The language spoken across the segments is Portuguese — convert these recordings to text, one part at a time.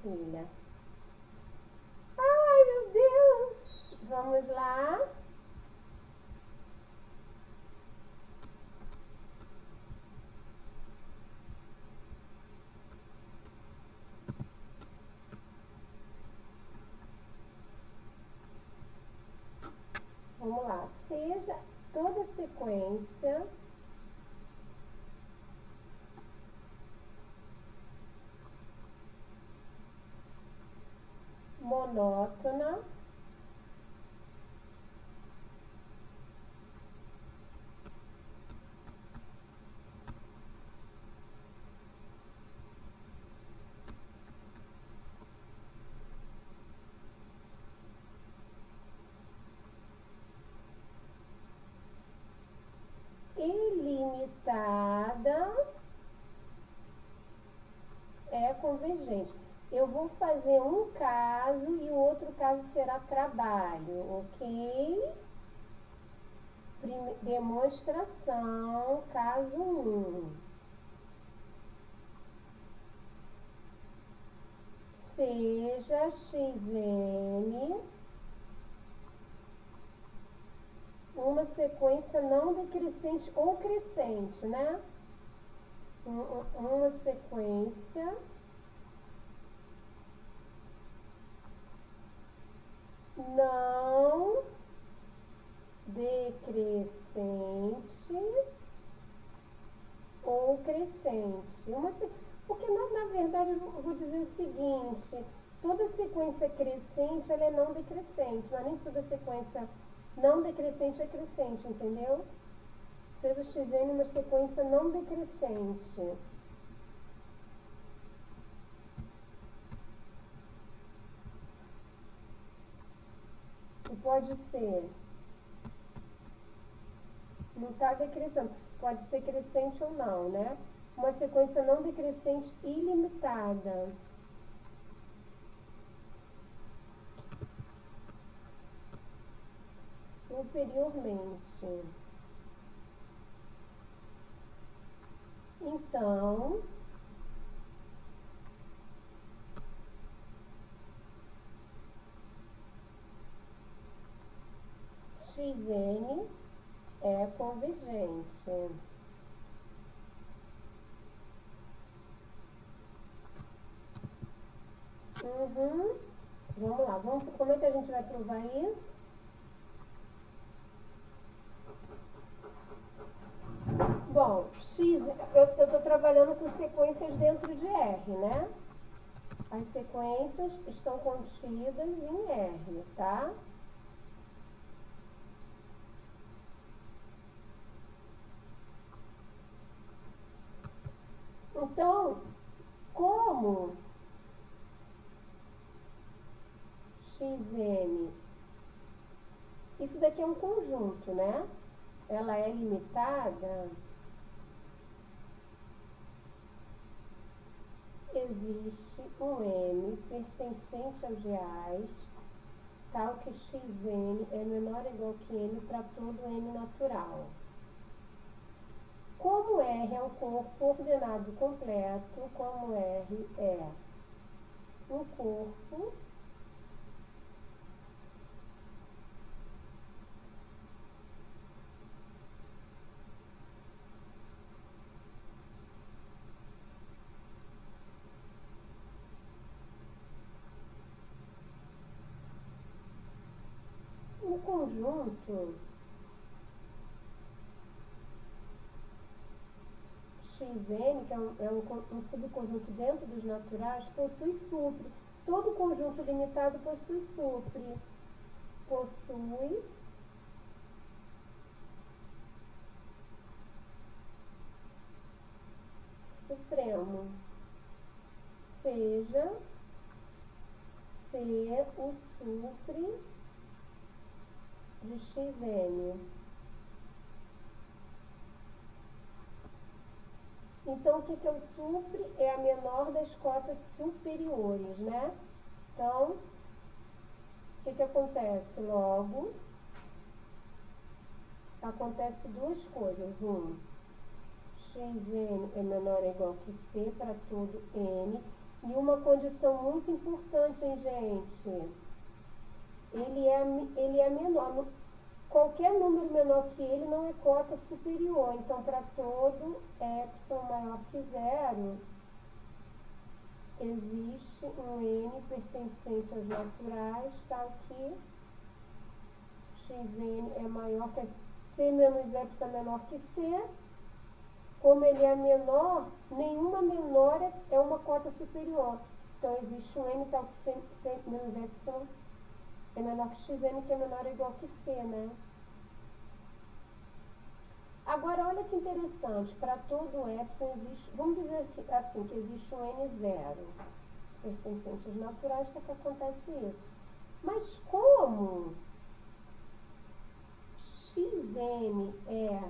filha? Ai, meu Deus! Vamos lá. Vamos lá. Seja toda sequência monótona ilimitada é convergente. Eu vou fazer um caso e o outro caso será trabalho, ok? Demonstração, caso 1. Seja xn uma sequência não decrescente ou crescente, né? Uma sequência não decrescente ou crescente. Porque na verdade eu vou dizer o seguinte, toda sequência crescente ela é não decrescente, mas nem toda sequência não decrescente é crescente, entendeu? Seja xn uma sequência não decrescente. E pode ser, não está decrescendo, pode ser crescente ou não, né? Uma sequência não decrescente ilimitada. Superiormente. Então, xn é convergente. Vamos lá, como é que a gente vai provar isso? Bom, eu estou trabalhando com sequências dentro de R, né? As sequências estão contidas em R, tá? Então, como xn, isso daqui é um conjunto, né? Ela é limitada, existe um n pertencente aos reais, tal que xn é menor ou igual que n para todo n natural. Como R é um corpo ordenado completo, como R é um corpo o conjunto xn, que é um subconjunto dentro dos naturais, possui supre. Todo conjunto limitado possui supre. Possui supremo. Seja C o supre de xn. Então, o que é o supre? É a menor das cotas superiores, né? Então, o que acontece? Logo, acontece duas coisas. Xn é menor ou igual que C para todo n. E uma condição muito importante, hein, gente? Ele é menor. Qualquer número menor que ele não é cota superior. Então, para todo epsilon maior que zero, existe um n pertencente aos naturais, tal que xn é maior que c menos epsilon é menor que c. Como ele é menor, nenhuma menor é uma cota superior. Então, existe um n tal que c menos epsilon é menor que xn, que é menor ou igual que c, né? Agora, olha que interessante. Para todo epsilon existe, vamos dizer que, assim, que existe um n0 pertencente aos naturais, que acontece isso. Mas como xn é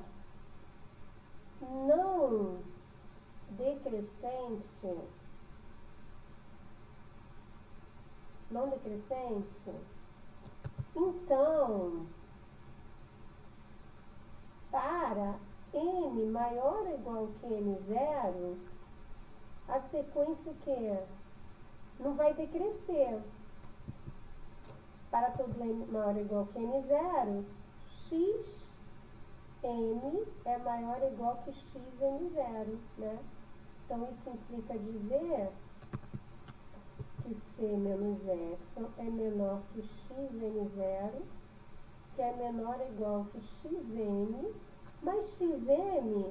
não decrescente, então, para n maior ou igual que n0, a sequência o quê? Não vai decrescer. Para todo n maior ou igual que n0, xn é maior ou igual que xn0, né? Então, isso implica dizer que c menos epsilon é menor que xn0, que é menor ou igual que xn, mas xm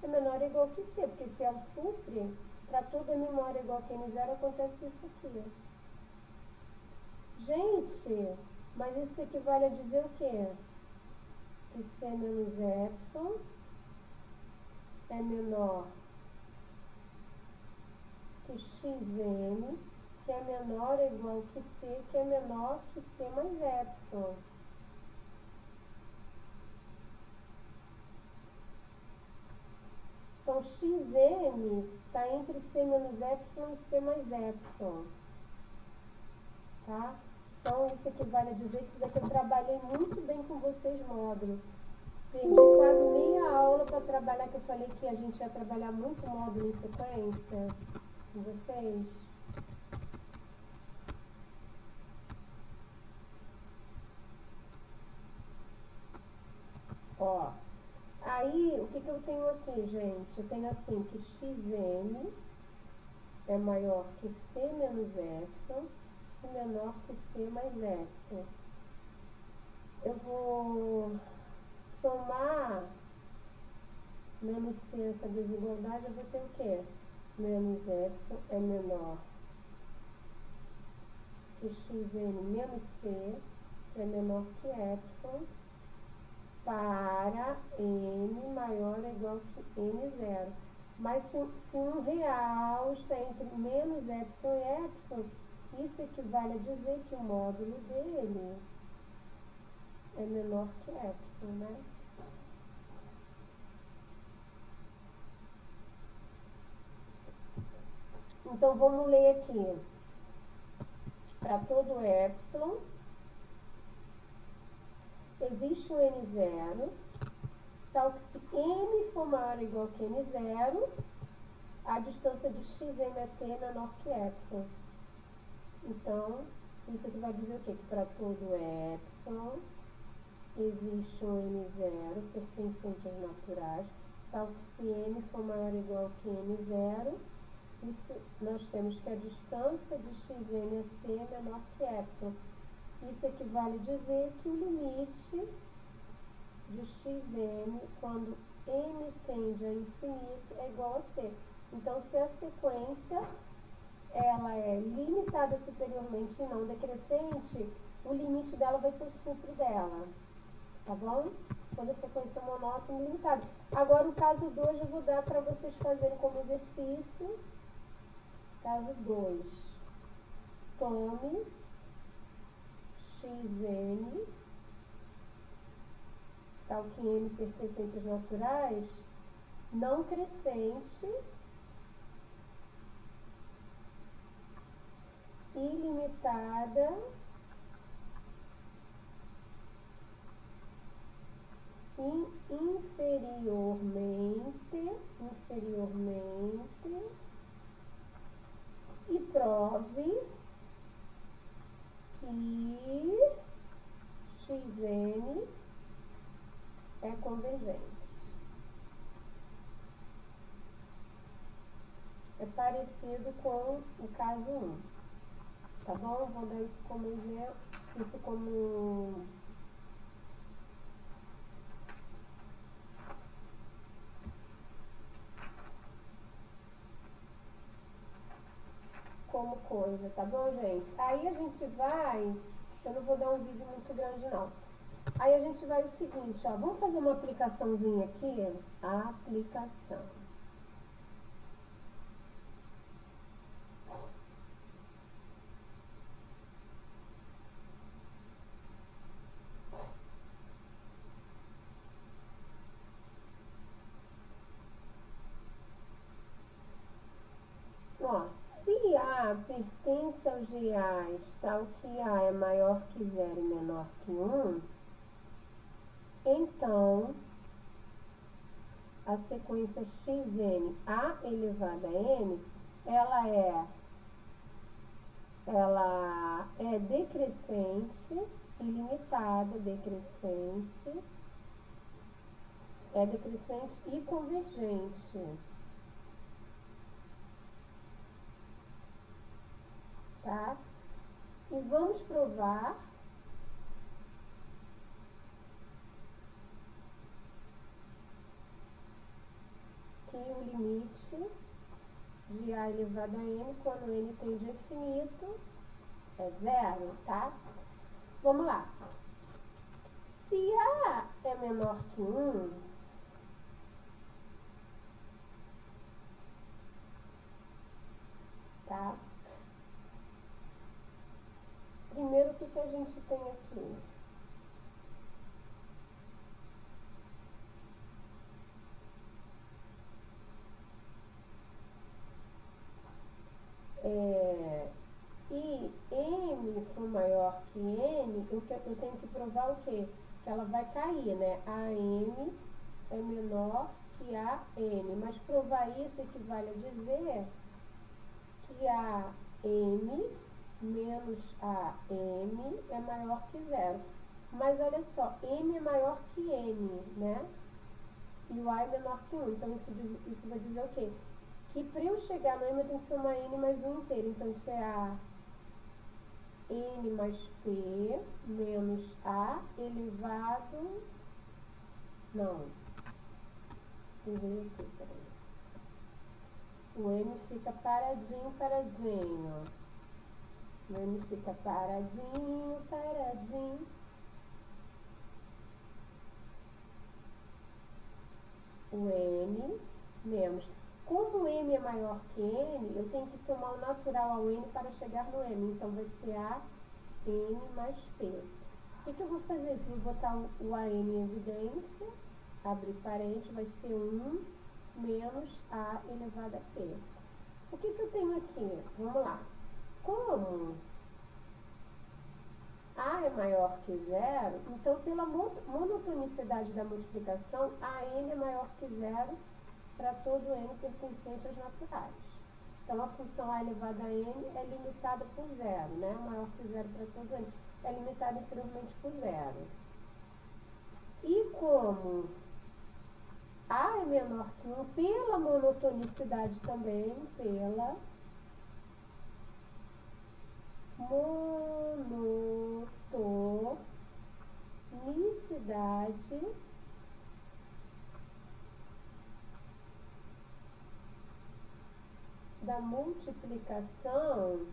é menor ou igual que c, porque se é o supre, para todo n maior ou igual que n0 acontece isso aqui. Gente, mas isso equivale a dizer o quê? Que c menos epsilon é menor que xn, que é menor ou igual que c, que é menor que c mais epsilon. Então, xn está entre c menos epsilon e c mais epsilon. Tá? Então, isso equivale a dizer que isso daqui eu trabalhei muito bem com vocês, módulo. Perdi quase meia aula para trabalhar, que eu falei que a gente ia trabalhar muito módulo em sequência com vocês. Ó, aí, o que eu tenho aqui, gente? Eu tenho assim, que xn é maior que c menos epsilon e menor que c mais epsilon. Eu vou somar menos c essa desigualdade, eu vou ter o quê? Menos epsilon é menor que xn menos c, que é menor que epsilon, para n maior ou igual que n0. Mas se um real está entre menos epsilon e epsilon, isso equivale a dizer que o módulo dele é menor que epsilon, né? Então, vamos ler aqui. Para todo epsilon, existe um n0, tal que se n for maior ou igual que n0, a distância de xm até é menor que epsilon. Então, isso aqui vai dizer o quê? Que para todo epsilon, existe um n0 pertencente aos naturais, tal que se n for maior ou igual que n0, isso, nós temos que a distância de xm a c é menor que epsilon. Isso equivale a dizer que o limite de xm, quando n tende a infinito, é igual a c. Então, se a sequência ela é limitada superiormente e não decrescente, o limite dela vai ser o supre dela. Tá bom? Quando a sequência é monótona e limitada. Agora, o caso 2 eu vou dar para vocês fazerem como exercício. Caso 2. Tome xn, tal que n pertencente aos naturais, não crescente, ilimitada, inferiormente, e prove que Xn é convergente. É parecido com o caso 1. Tá bom? Vou dar isso como exemplo, isso como coisa, tá bom, gente? Aí a gente vai, eu não vou dar um vídeo muito grande não. Aí a gente vai o seguinte, ó, vamos fazer uma aplicaçãozinha aqui, aplicação. Ó, se A pertence aos reais, tal que A é maior que 0 e menor que 1, então a sequência xn A elevado a n, ela é decrescente, ilimitada, decrescente e convergente. Tá? E vamos provar que o limite de A elevado a n, quando n tende a infinito, é 0, tá? Vamos lá. Se A é menor que 1, tá? Primeiro, o que a gente tem aqui? E m for maior que n, eu tenho que provar o quê? Que ela vai cair, né? A m é menor que a n. Mas provar isso equivale a dizer que a m menos a m é maior que 0. Mas olha só, m é maior que n, né? E o a é menor que 1. Então isso vai dizer o quê? Que para eu chegar no m eu tenho que somar n mais 1 inteiro. Então isso é a n mais p menos a elevado... Não. Errei aqui, peraí. O m fica paradinho, paradinho. O m fica paradinho, paradinho. O m menos. Como o m é maior que n, eu tenho que somar o natural ao n para chegar no m. Então, vai ser a n mais p. O que eu vou fazer? Se eu vou botar o an em evidência, abrir parênteses, vai ser 1 menos a elevado a p. O que eu tenho aqui? Vamos lá. Como A é maior que 0, então pela monotonicidade da multiplicação, a n é maior que 0 para todo n pertencente aos naturais. Então a função A elevado a n é limitada por 0, né? Maior que 0 para todo n. É limitada inferiormente por 0. E como A é menor que 1, pela monotonicidade também, pela monotonicidade da multiplicação,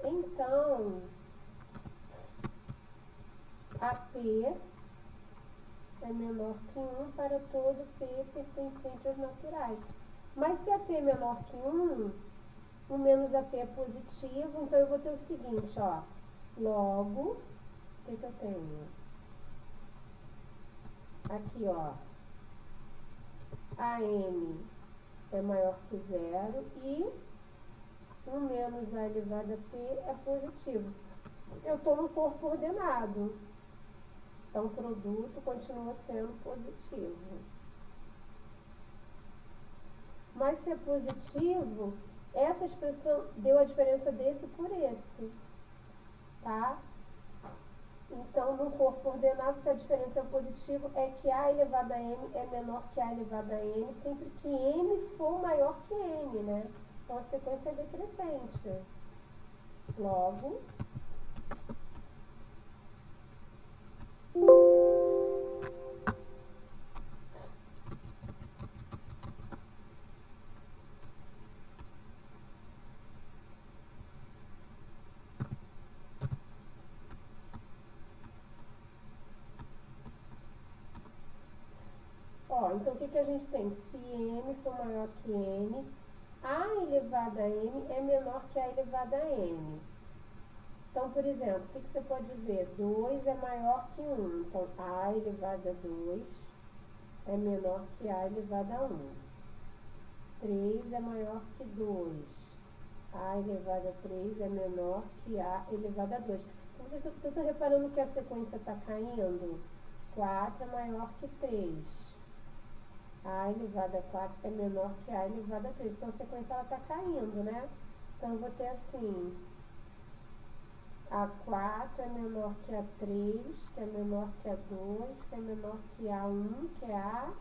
então a P é menor que 1 para todo P pertencente aos naturais. Mas se a P é menor que 1, o menos a P é positivo, então eu vou ter o seguinte, ó. Logo, o que eu tenho? Aqui, ó. A n é maior que 0 e 1 menos a elevado a p é positivo. Eu estou no corpo ordenado. Então, o produto continua sendo positivo. Mas se é positivo, essa expressão deu a diferença desse por esse, tá? Então, no corpo ordenado, se a diferença é positiva, é que A elevado a M é menor que A elevado a N, sempre que M for maior que N, né? Então, a sequência é decrescente. Logo, ó, então o que a gente tem? Se M for maior que N, A elevado a M é menor que A elevado a N. Então, por exemplo, o que você pode ver? 2 é maior que 1. Então, A elevado a 2 é menor que A elevado a 1. 3 é maior que 2. A elevado a 3 é menor que A elevado a 2. Então, vocês estão reparando que a sequência está caindo? 4 é maior que 3. A elevado a 4 é menor que A elevado a 3. Então, a sequência está caindo, né? Então, eu vou ter assim... A4 é menor que A3, que é menor que A2, que é menor que A1, que é A,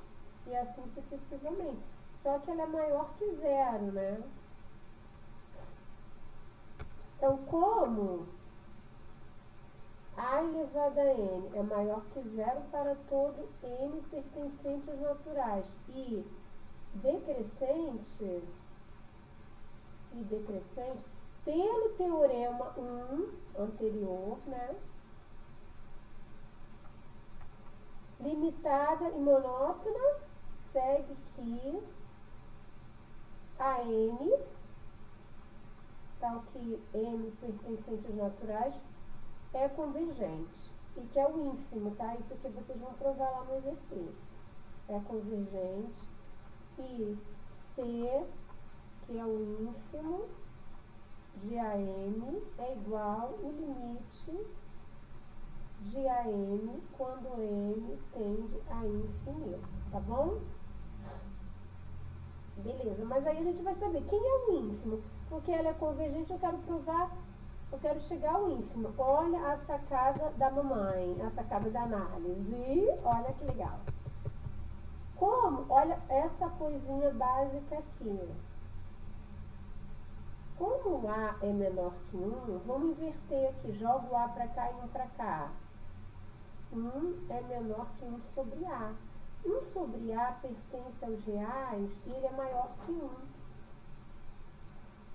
e assim sucessivamente. Só que ela é maior que zero, né? Então, como A elevado a N é maior que zero para todo N pertencente aos naturais e decrescente, pelo teorema 1 anterior, né? Limitada e monótona, segue que a N, tal que N pertencente aos naturais, é convergente. E que é o ínfimo, tá? Isso aqui vocês vão provar lá no exercício. É convergente e C, que é o ínfimo, de AM é igual o limite de AM quando M tende a infinito, tá bom? Beleza, mas aí a gente vai saber quem é o ínfimo, porque ela é convergente, eu quero provar, eu quero chegar ao ínfimo. Olha a sacada da mamãe, a sacada da análise, olha que legal. Como? Olha essa coisinha básica aqui. Como A é menor que 1, vamos inverter aqui, jogo A para cá e 1 para cá. 1 é menor que 1 sobre A. 1 sobre A pertence aos reais e ele é maior que 1.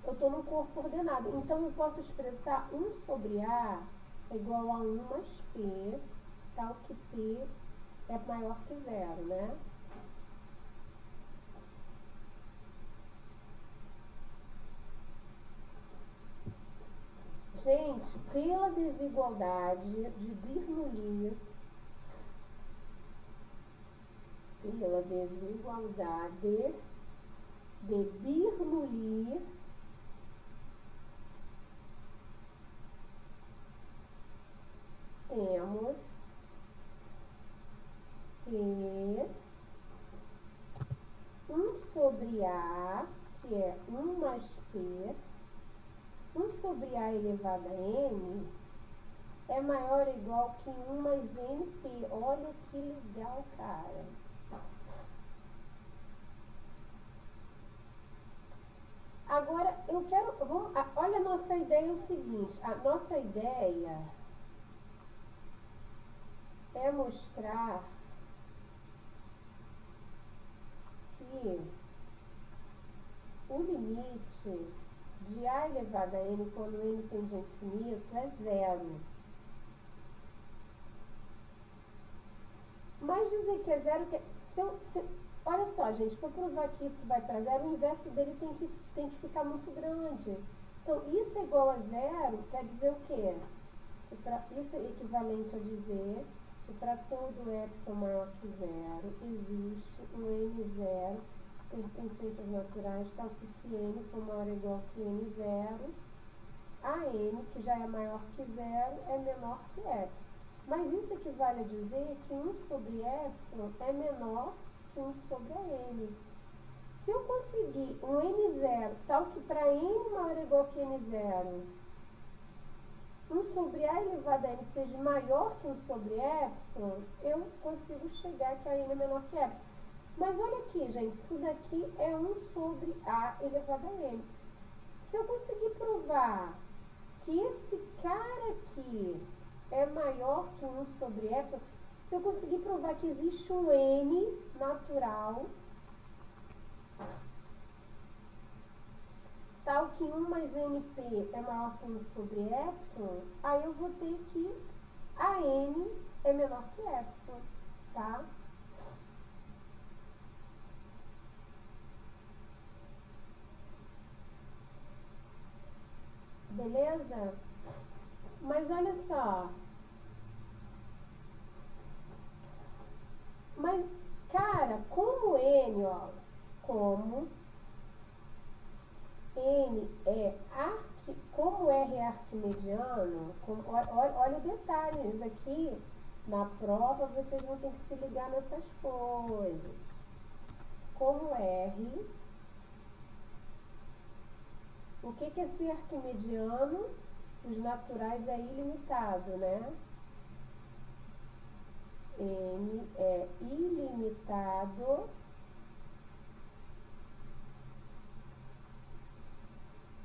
Eu estou no corpo ordenado, então eu posso expressar 1 sobre A é igual a 1 mais P, tal que P é maior que 0, né? Gente, pela desigualdade de Bernoulli, temos que 1 sobre A, que é 1 mais P, 1 sobre A elevado a N, é maior ou igual que 1 mais NP. Olha que legal, cara. Agora, eu quero... olha, a nossa ideia é o seguinte. A nossa ideia é mostrar que o limite de A elevado a N quando N tende a infinito é 0. Mas dizer que é 0... olha só, gente, para provar que isso vai para 0, o inverso dele tem que ficar muito grande. Então, isso é igual a 0 quer dizer o quê? Isso é equivalente a dizer que para todo epsilon maior que 0 existe um N0 pertencente aos naturais, tal que se N for maior ou igual que N0, a N, que já é maior que 0, é menor que epsilon. Mas isso equivale a dizer que 1 sobre epsilon é menor que 1 sobre a N. Se eu conseguir um N0 tal que para N maior ou igual que N0, 1 sobre A elevado a N seja maior que 1 sobre Epsilon, eu consigo chegar que a N é menor que Epsilon. Mas olha aqui, gente, isso daqui é 1 sobre A elevado a N. Se eu conseguir provar que esse cara aqui é maior que 1 sobre Epsilon, se eu conseguir provar que existe um N natural tal que 1 mais NP é maior que 1 sobre Epsilon, aí eu vou ter que a N é menor que Epsilon, tá? Beleza? Mas olha só. Mas, cara, como N, ó, como N é como R é arquimediano, olha o detalhe, isso aqui na prova vocês vão ter que se ligar nessas coisas. Como R, o que é ser arquimediano? Os naturais é ilimitado, né? N é ilimitado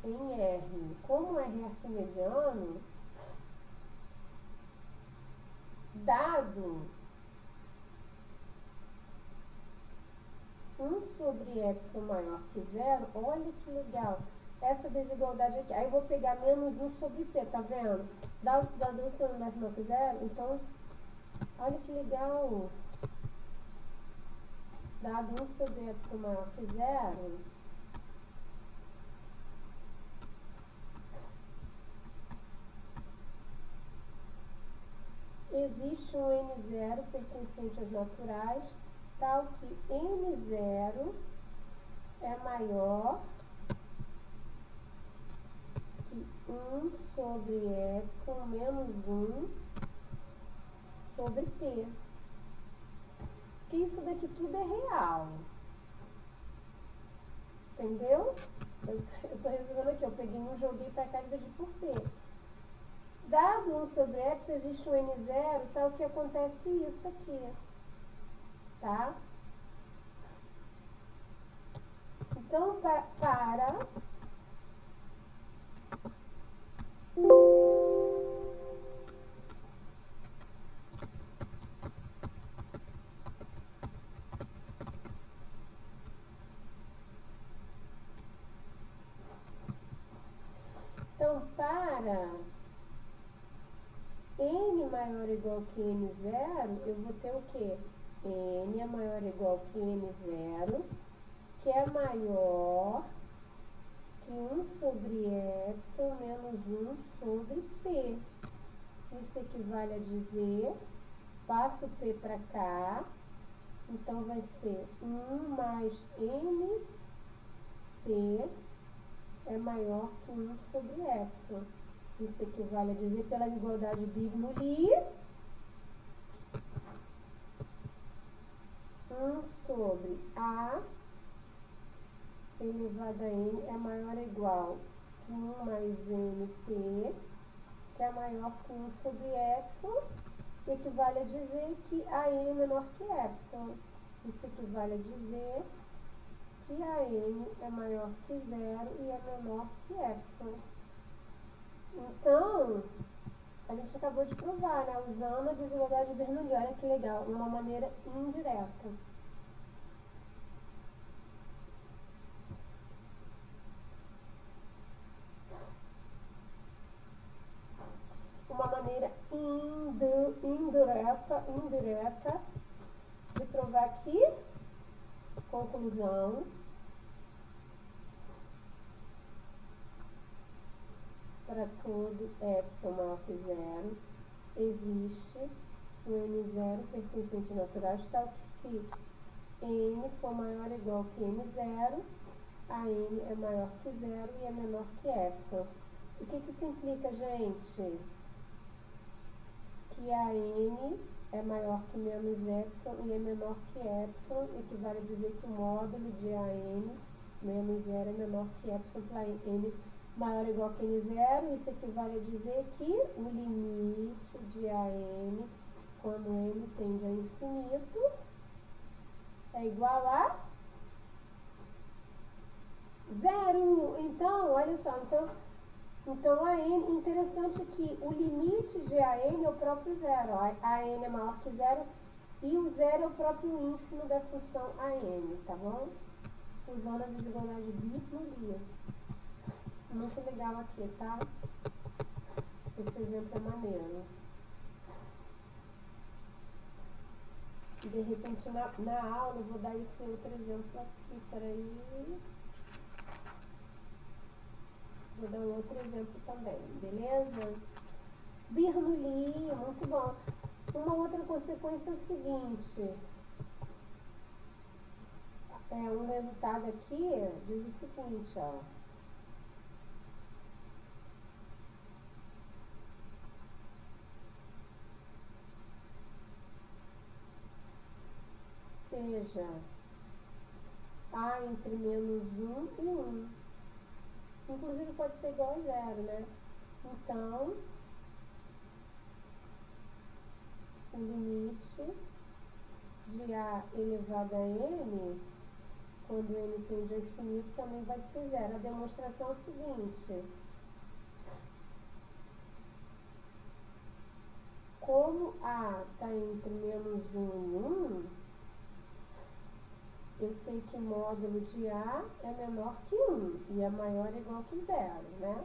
em R. Como R é arquimediano, dado 1 sobre Epsilon maior que 0, olha que legal, essa desigualdade aqui. Aí eu vou pegar menos 1 sobre P, tá vendo? Dado 1 sobre maior que 0, então, olha que legal. Dado 1 sobre Epsilon maior que 0, existe um N0 pertencente aos naturais, tal que N0 é maior que 1 sobre Epsilon menos 1 sobre P. Que isso daqui tudo é real. Entendeu? Eu tô resolvendo aqui, eu peguei um, joguei para cá e dividi por P. Dado 1 sobre Epsilon, existe um N0, tal que acontece isso aqui. Tá? Então, para N maior ou igual que N0, eu vou ter o quê? N é maior ou igual que N0, que é maior que 1 sobre Epsilon menos 1 sobre P. Isso equivale a dizer, passo P para cá, então vai ser 1 mais NP é maior que 1 sobre Epsilon. Isso equivale a dizer, pela igualdade Bernoulli, 1 sobre A elevado a N é maior ou igual que 1 mais NP, que é maior que 1 sobre Epsilon, equivale a dizer que a N é menor que Epsilon. Isso equivale a dizer que a N é maior que 0 e é menor que Epsilon. Então, a gente acabou de provar, né? Usando a desigualdade de Bernoulli. Olha que legal, uma maneira indireta. Uma maneira indireta de provar aqui, conclusão, para todo Epsilon maior que 0, existe um N0 pertencente naturais, tal que se N for maior ou igual que N0, a N é maior que 0 e é menor que Epsilon. O que isso implica, gente? Que que a n é maior que menos epsilon e é menor que epsilon, equivale a dizer que o módulo de an menos zero é menor que epsilon para n maior ou igual que n0. Isso equivale a dizer que o limite de an quando n tende a infinito é igual a 0. Então, olha só, então a n, interessante que o limite de a n é o próprio zero. A n é maior que zero e o zero é o próprio ínfimo da função a n, tá bom? Usando a desigualdade Bernoulli. Muito legal aqui, tá? Esse exemplo é maneiro. E de repente na aula eu vou dar esse outro exemplo aqui, peraí. Vou dar um outro exemplo também, beleza? Bernoulli, muito bom. Uma outra consequência é o seguinte. Um resultado aqui diz o seguinte, ó. Seja A entre menos 1 e 1. Inclusive pode ser igual a 0, né? Então, o limite de A elevado a n, quando n tende a infinito, também vai ser 0. A demonstração é a seguinte. Como A está entre menos 1 e 1, eu sei que o módulo de A é menor que 1 e é maior ou igual que 0, né?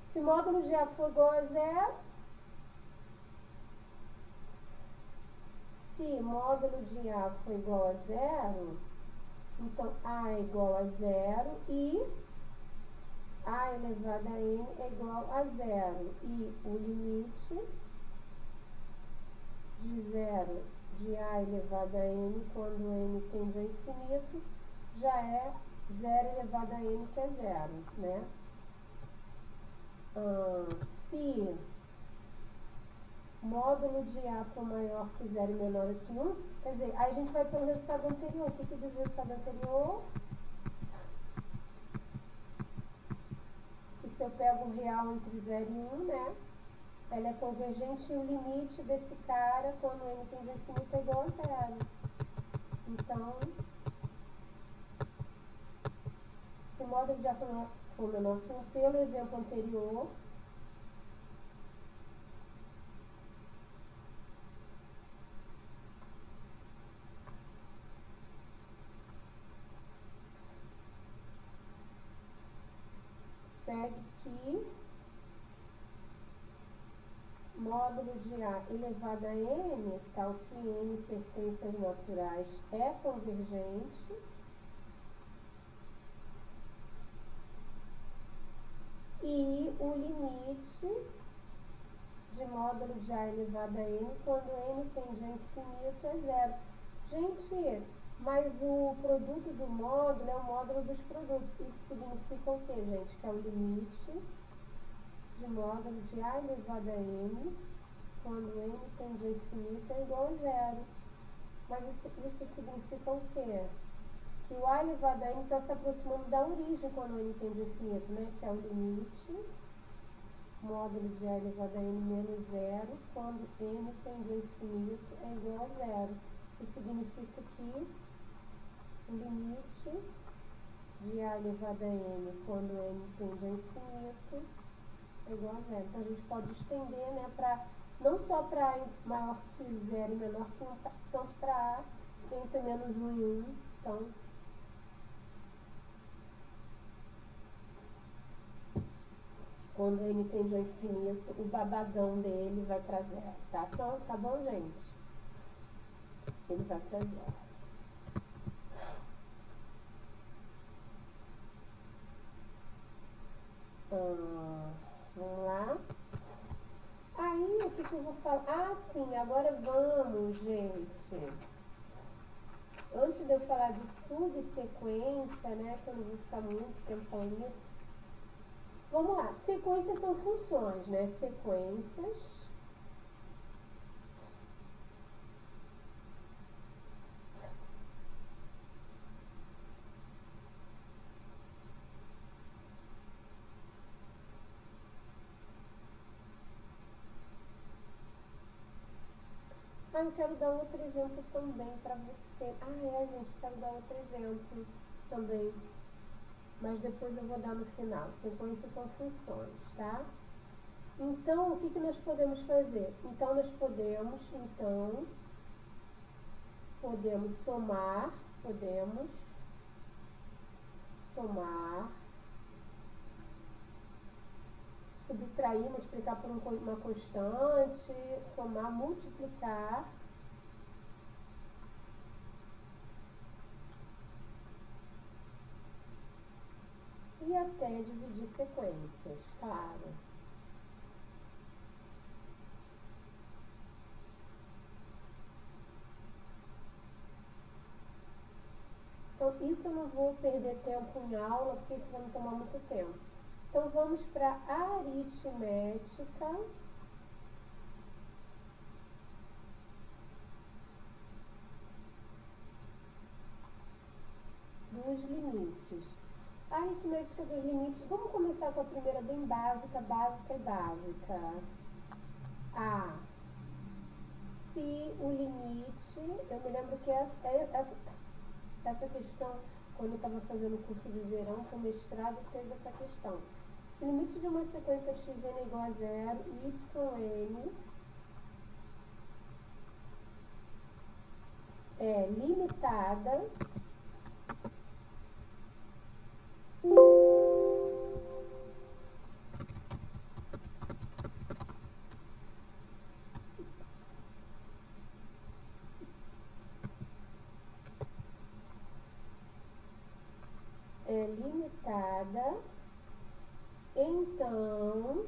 Se o módulo de A for igual a 0, se módulo de A for igual a 0, então A é igual a 0 e A elevado a n é igual a 0. E o limite de 0 de A elevado a n quando n tende a infinito já é 0 elevado a n, que é 0, né? Se módulo de A for maior que 0 e menor que 1, quer dizer, aí a gente vai ter o resultado anterior. O que diz o resultado anterior? Que se eu pego o real entre 0 e 1, né? Ela é convergente e o limite desse cara, quando n tende a infinito, é igual a 0. Então, se o módulo de A for menor que 1, pelo exemplo anterior, segue que módulo de A elevado a n, tal que n pertence às naturais, é convergente. E o limite de módulo de A elevado a n, quando n tende a infinito, é 0. Gente, mas o produto do módulo é o módulo dos produtos. Isso significa o quê, gente? Que é o limite de módulo de A elevado a n, quando n tende a infinito, é igual a 0. Mas isso significa o quê? Que o A elevado a n está se aproximando da origem quando n tende a infinito, né? Que é o limite módulo de A elevado a n menos 0, quando n tende a infinito, é igual a 0. Isso significa que o limite de A elevado a n, quando n tende a infinito, é igual a 0. Então, a gente pode estender, né, não só para A maior que 0 e menor que 1, tanto para A entre menos 1 e 1. Então, quando n tende ao infinito, o babadão dele vai para 0, tá? Tá bom, gente? Ele vai para 0. Vamos lá. Aí, o que eu vou falar? Ah, sim, agora vamos, gente. Antes de eu falar de subsequência, né, que eu não vou ficar muito tempo falando isso. Vamos lá. Sequências são funções, né? Sequências Ah, eu quero dar outro exemplo também para você. Ah, é, gente, quero dar outro exemplo também. Mas depois eu vou dar no final. Sequências são funções, tá? Então, o que nós podemos fazer? Então, nós podemos somar, subtrair, multiplicar por uma constante, somar, multiplicar e até dividir sequências, claro. Então, isso eu não vou perder tempo em aula, porque isso vai me tomar muito tempo. Então, vamos para a aritmética dos limites. A aritmética dos limites, vamos começar com a primeira bem básica, básica e básica. Se o limite, eu me lembro que essa questão, quando eu estava fazendo o curso de verão, com mestrado, teve essa questão. Se o limite de uma sequência xn é igual a 0, yn é limitada então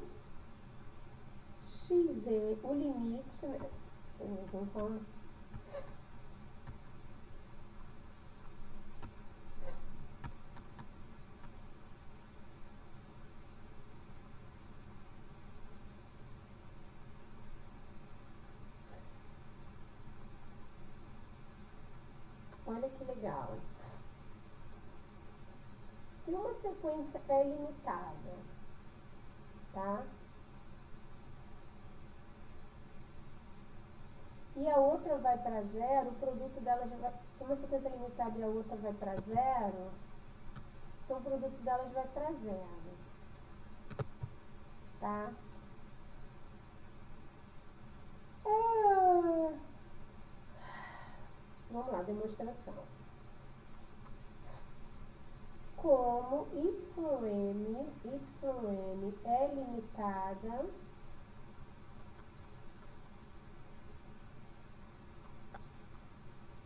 x é o limite, né? Olha que legal. Se uma sequência é limitada, tá? E a outra vai para 0, o produto delas vai... Se uma sequência é limitada e a outra vai para 0, então o produto delas vai para 0. Tá? Vamos lá, demonstração. Como yn é limitada,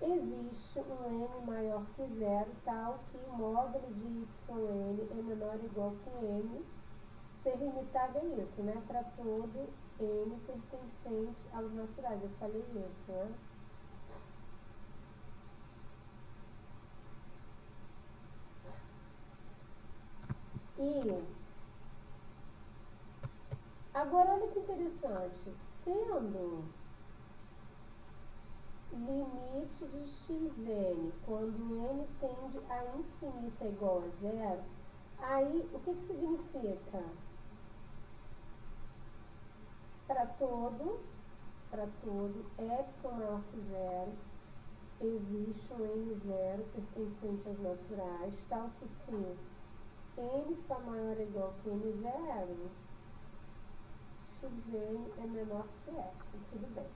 existe um n maior que 0, tal que o módulo de yn é menor ou igual que n. Ser limitada é isso, né? Para todo n pertencente aos naturais. Eu falei isso, né? E agora olha que interessante. Sendo limite de xn quando n tende a infinito é igual a 0, aí o que significa? Para todo epsilon maior que 0, existe um n0 pertencente aos naturais, tal que se n for maior ou igual que n0, xn é menor que epsilon, tudo bem.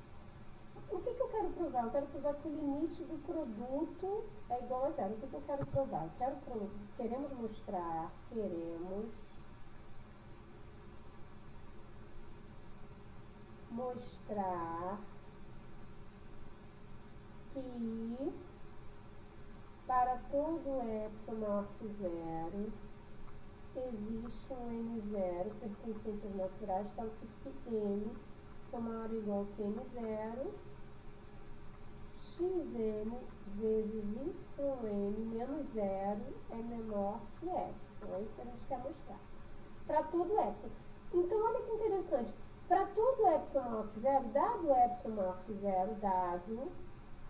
O que eu quero provar? Eu quero provar que o limite do produto é igual a 0. O que eu quero provar? Queremos mostrar que para todo epsilon maior que 0, existe um n0 pertencente aos naturais, tal que se n for maior ou igual que n0, xn vezes yn menos 0 é menor que epsilon. É isso que a gente quer mostrar. Para todo epsilon. Então, olha que interessante. Para todo epsilon maior que 0, dado epsilon maior que 0, dado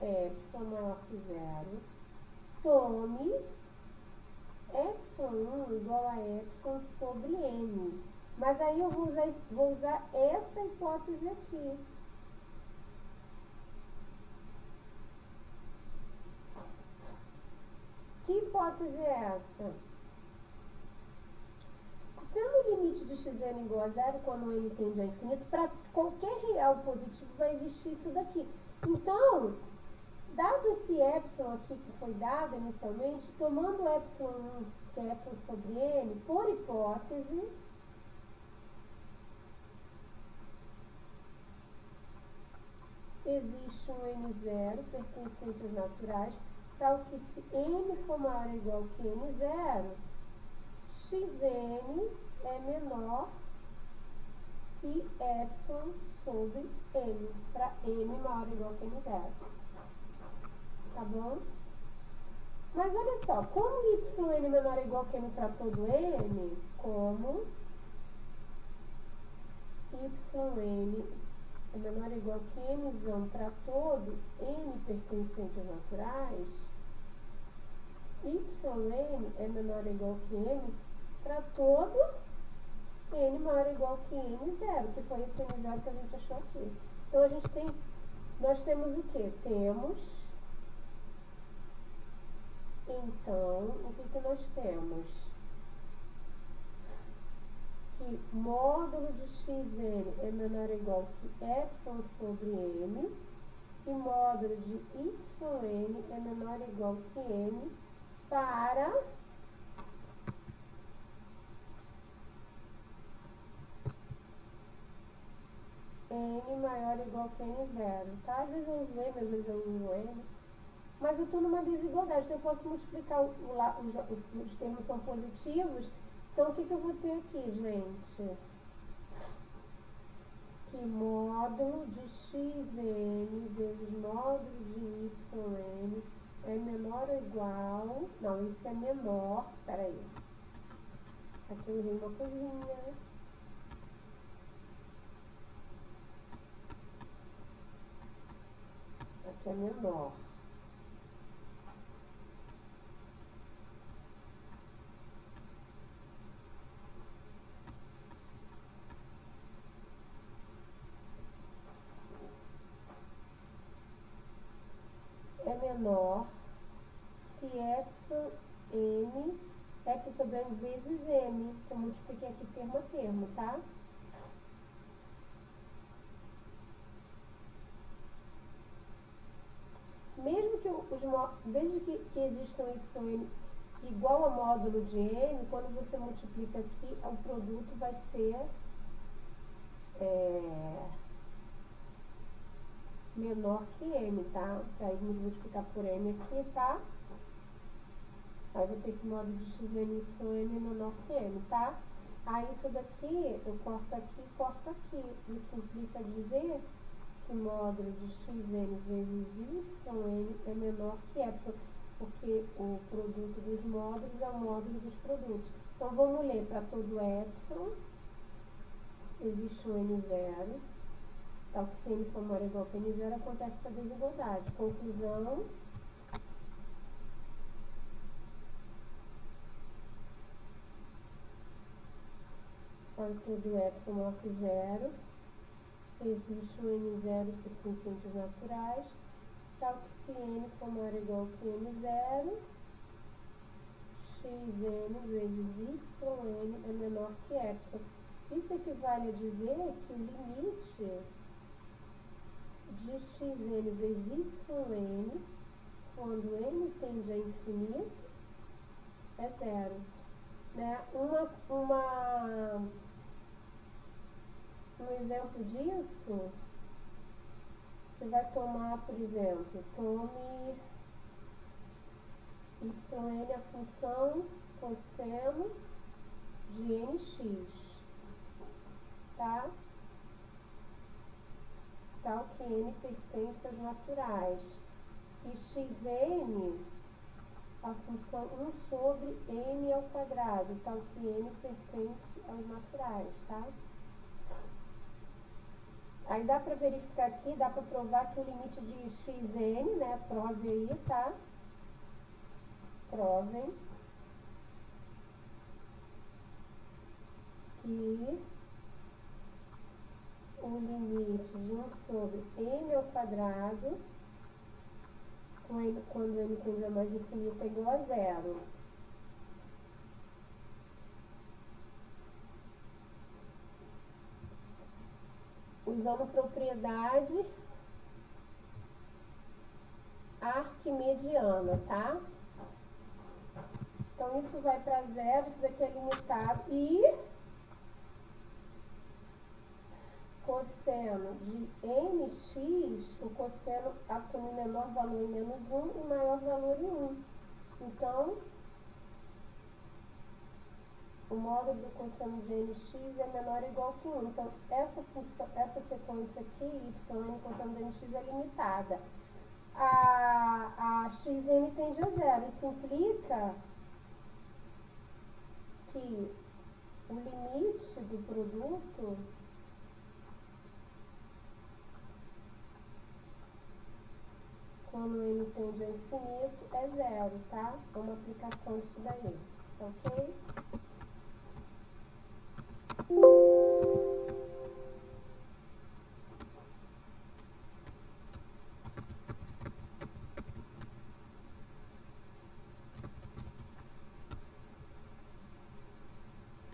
epsilon maior que 0, tome epsilon 1 igual a epsilon sobre n. Mas aí eu vou usar essa hipótese aqui. Que hipótese é essa? Sendo o limite de xn igual a zero, quando n tende a infinito, para qualquer real positivo vai existir isso daqui. Então, dado esse epsilon aqui que foi dado inicialmente, tomando o epsilon 1, que é epsilon sobre n, por hipótese, existe um n0 pertencente aos naturais, tal que se n for maior ou igual que n0, xn é menor que epsilon sobre n, para n maior ou igual que n0. Tá bom? Mas olha só, como yn é menor ou igual que n para todo n, como yn é menor ou igual que n para todo n pertencente aos naturais, yn é menor ou igual que n para todo n maior ou igual que n0, que foi esse n0 que a gente achou aqui. Então, nós temos o quê? Então, o que nós temos? Que módulo de xn é menor ou igual que epsilon sobre n, e módulo de yn é menor ou igual que n para n maior ou igual que n0, tá? Às vezes eu uso n, às vezes eu uso n, mas eu estou numa desigualdade, então eu posso multiplicar, os termos são positivos, então o que eu vou ter aqui, gente? Que módulo de xn vezes módulo de yn é menor ou igual, não, isso é menor, peraí, aqui eu errei uma coisinha, aqui é menor. É menor que epsilon n, epsilon sobre n vezes m, que eu multipliquei aqui termo a termo, tá? Desde que exista um yn igual a módulo de n, quando você multiplica aqui, o produto vai ser menor que m, tá? Que aí vamos multiplicar por m aqui, tá? Aí vou ter que módulo de xn y m menor que m, tá? Aí isso daqui, eu corto aqui e corto aqui. Isso implica dizer que módulo de xn vezes yn é menor que epsilon, porque o produto dos módulos é o módulo dos produtos. Então, vamos ler para todo epsilon, existe um n0, tal que se n for maior ou igual que n0, acontece essa desigualdade. Conclusão: para todo epsilon maior que 0, existe um n0 pertencente aos naturais, tal que se n for maior ou igual que n0, xn vezes yn é menor que epsilon. Isso equivale a dizer que o limite de xn vezes yn, quando n tende a infinito, é 0. Né? Um exemplo disso, você vai tomar, por exemplo, tome yn a função cosseno de nx, tá? Tal que n pertence aos naturais. E xn, a função 1 sobre n ao quadrado, tal que n pertence aos naturais, tá? Aí dá para verificar aqui, dá para provar que o limite de xn, né, prove aí, tá? Provem que o limite de 1 sobre n ao quadrado quando n tende a mais infinito é igual a zero. Usando propriedade arquimediana, tá? Então, isso vai para zero, isso daqui é limitado. E cosseno de nx, o cosseno assume menor valor em menos 1 e maior valor em 1. Então, o módulo do cosseno de nx é menor ou igual que 1. Então, essa sequência aqui, yn cosseno de nx, é limitada. A xn tende a zero. Isso implica que o limite do produto quando n tende a infinito é zero, tá? É uma aplicação disso daí, ok?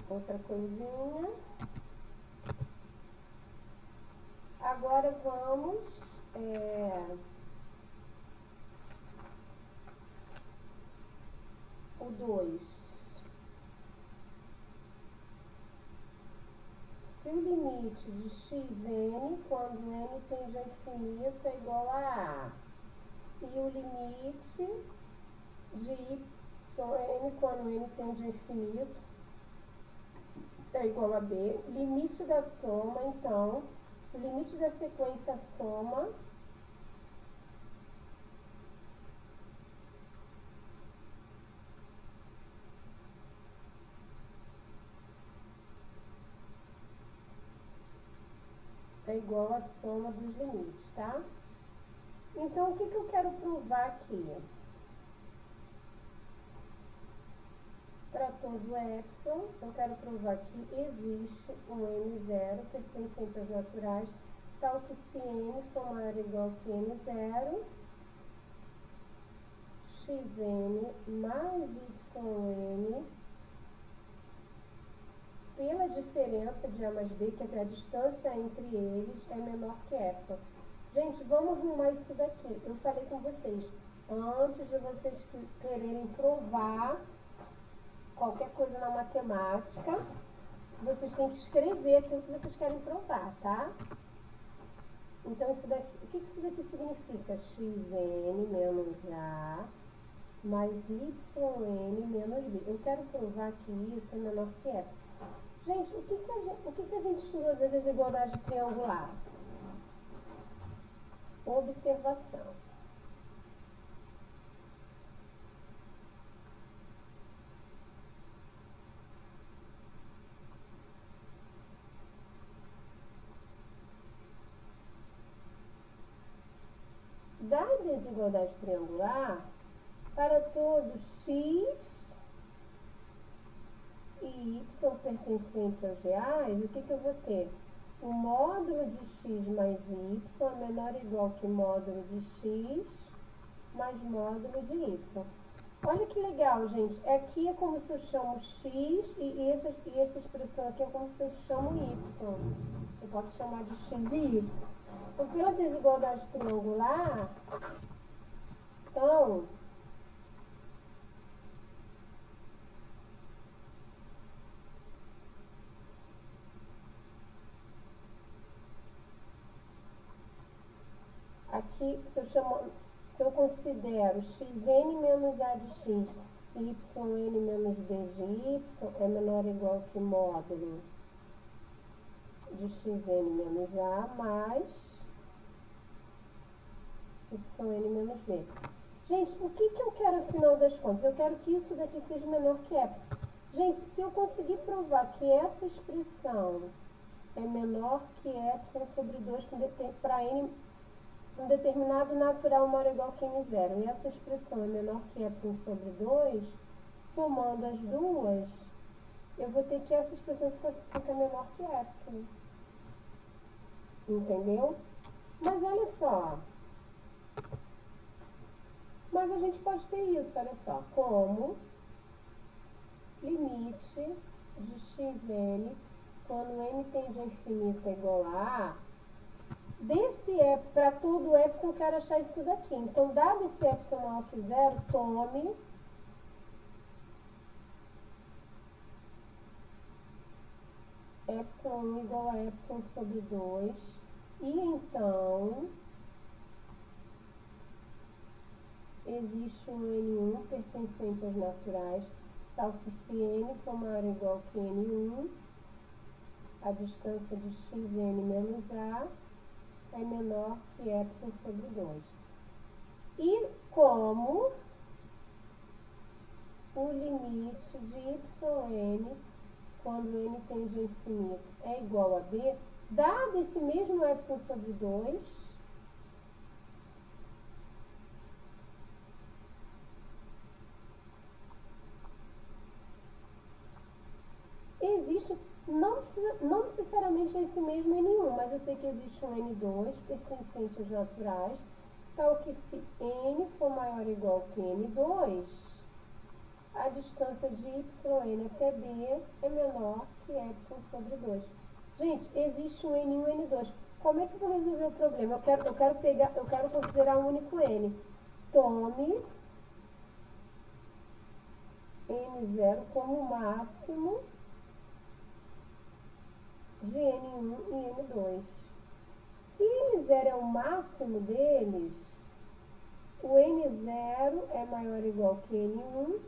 Outra coisinha. Agora vamos o 2. Se o limite de xn, quando n tende a infinito, é igual a A, e o limite de y, quando n tende a infinito, é igual a B, limite da soma, então, o limite da sequência soma é igual à soma dos limites, tá? Então, o que eu quero provar aqui? Para todo epsilon, eu quero provar que existe um n0 pertencente aos naturais, tal que se n for maior ou igual que n0, xn mais yn, pela diferença de A mais B, que é a distância entre eles, é menor que epsilon. Gente, vamos arrumar isso daqui. Eu falei com vocês, antes de vocês quererem provar qualquer coisa na matemática, vocês têm que escrever aquilo que vocês querem provar, tá? Então, isso daqui, o que isso daqui significa? Xn menos A mais yn menos B. Eu quero provar que isso é menor que F. Gente, o que a gente estuda da desigualdade triangular? Observação. Da desigualdade triangular, para todo x e y pertencente aos reais, o que eu vou ter? O módulo de x mais y é menor ou igual que módulo de x mais módulo de y. Olha que legal, gente. Aqui é como se eu chamo x e essa expressão aqui é como se eu chamo y. Eu posso chamar de x e y. Então, pela desigualdade triangular, então, aqui, se eu considero xn menos a de x e yn menos b de y é menor ou igual que módulo de xn menos a mais yn menos b. Gente, o que eu quero afinal das contas? Eu quero que isso daqui seja menor que epsilon. Gente, se eu conseguir provar que essa expressão é menor que epsilon sobre 2 para n um determinado natural maior ou igual que n0, e essa expressão é menor que epsilon sobre 2, somando as duas, eu vou ter que essa expressão fica menor que epsilon. Entendeu? Mas olha só. Mas a gente pode ter isso, olha só, como limite de xn, quando n tende a infinito é igual a A, desse para todo epsilon eu quero achar isso daqui. Então, dado esse epsilon maior que zero, tome epsilon 1 igual a epsilon sobre 2. E então, existe um N1 pertencente aos naturais, tal que se N for maior ou igual que N1, a distância de xn menos A é menor que epsilon sobre 2. E como o limite de yn, quando n tende a infinito, é igual a b, dado esse mesmo epsilon sobre 2, existe, não necessariamente esse mesmo N1, mas eu sei que existe um N2 pertencente aos naturais, tal que se n for maior ou igual que N2, a distância de yn até b é menor que epsilon sobre 2. Gente, existe um N1 e N2. Como é que eu vou resolver o problema? Eu quero considerar um único N. Tome N0 como máximo de N1 e N2. Se N0 é o máximo deles, o N0 é maior ou igual que N1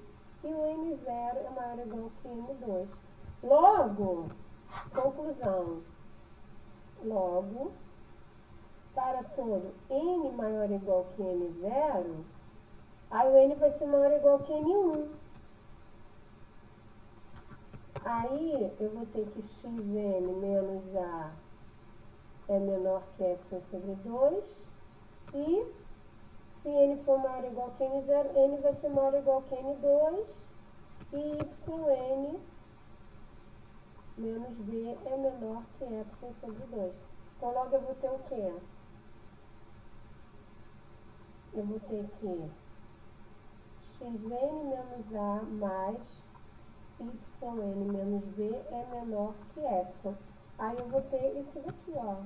e o N0 é maior ou igual que N2. Logo, conclusão, logo, para todo N maior ou igual que N0, aí o N vai ser maior ou igual que N1. Aí eu vou ter que xn menos A é menor que epsilon sobre 2. E se n for maior ou igual que N0, n vai ser maior ou igual que N2. E yn menos b é menor que epsilon sobre 2. Então, logo eu vou ter o quê? Eu vou ter que xn menos A mais yn menos b é menor que epsilon. Aí eu vou ter isso daqui, ó.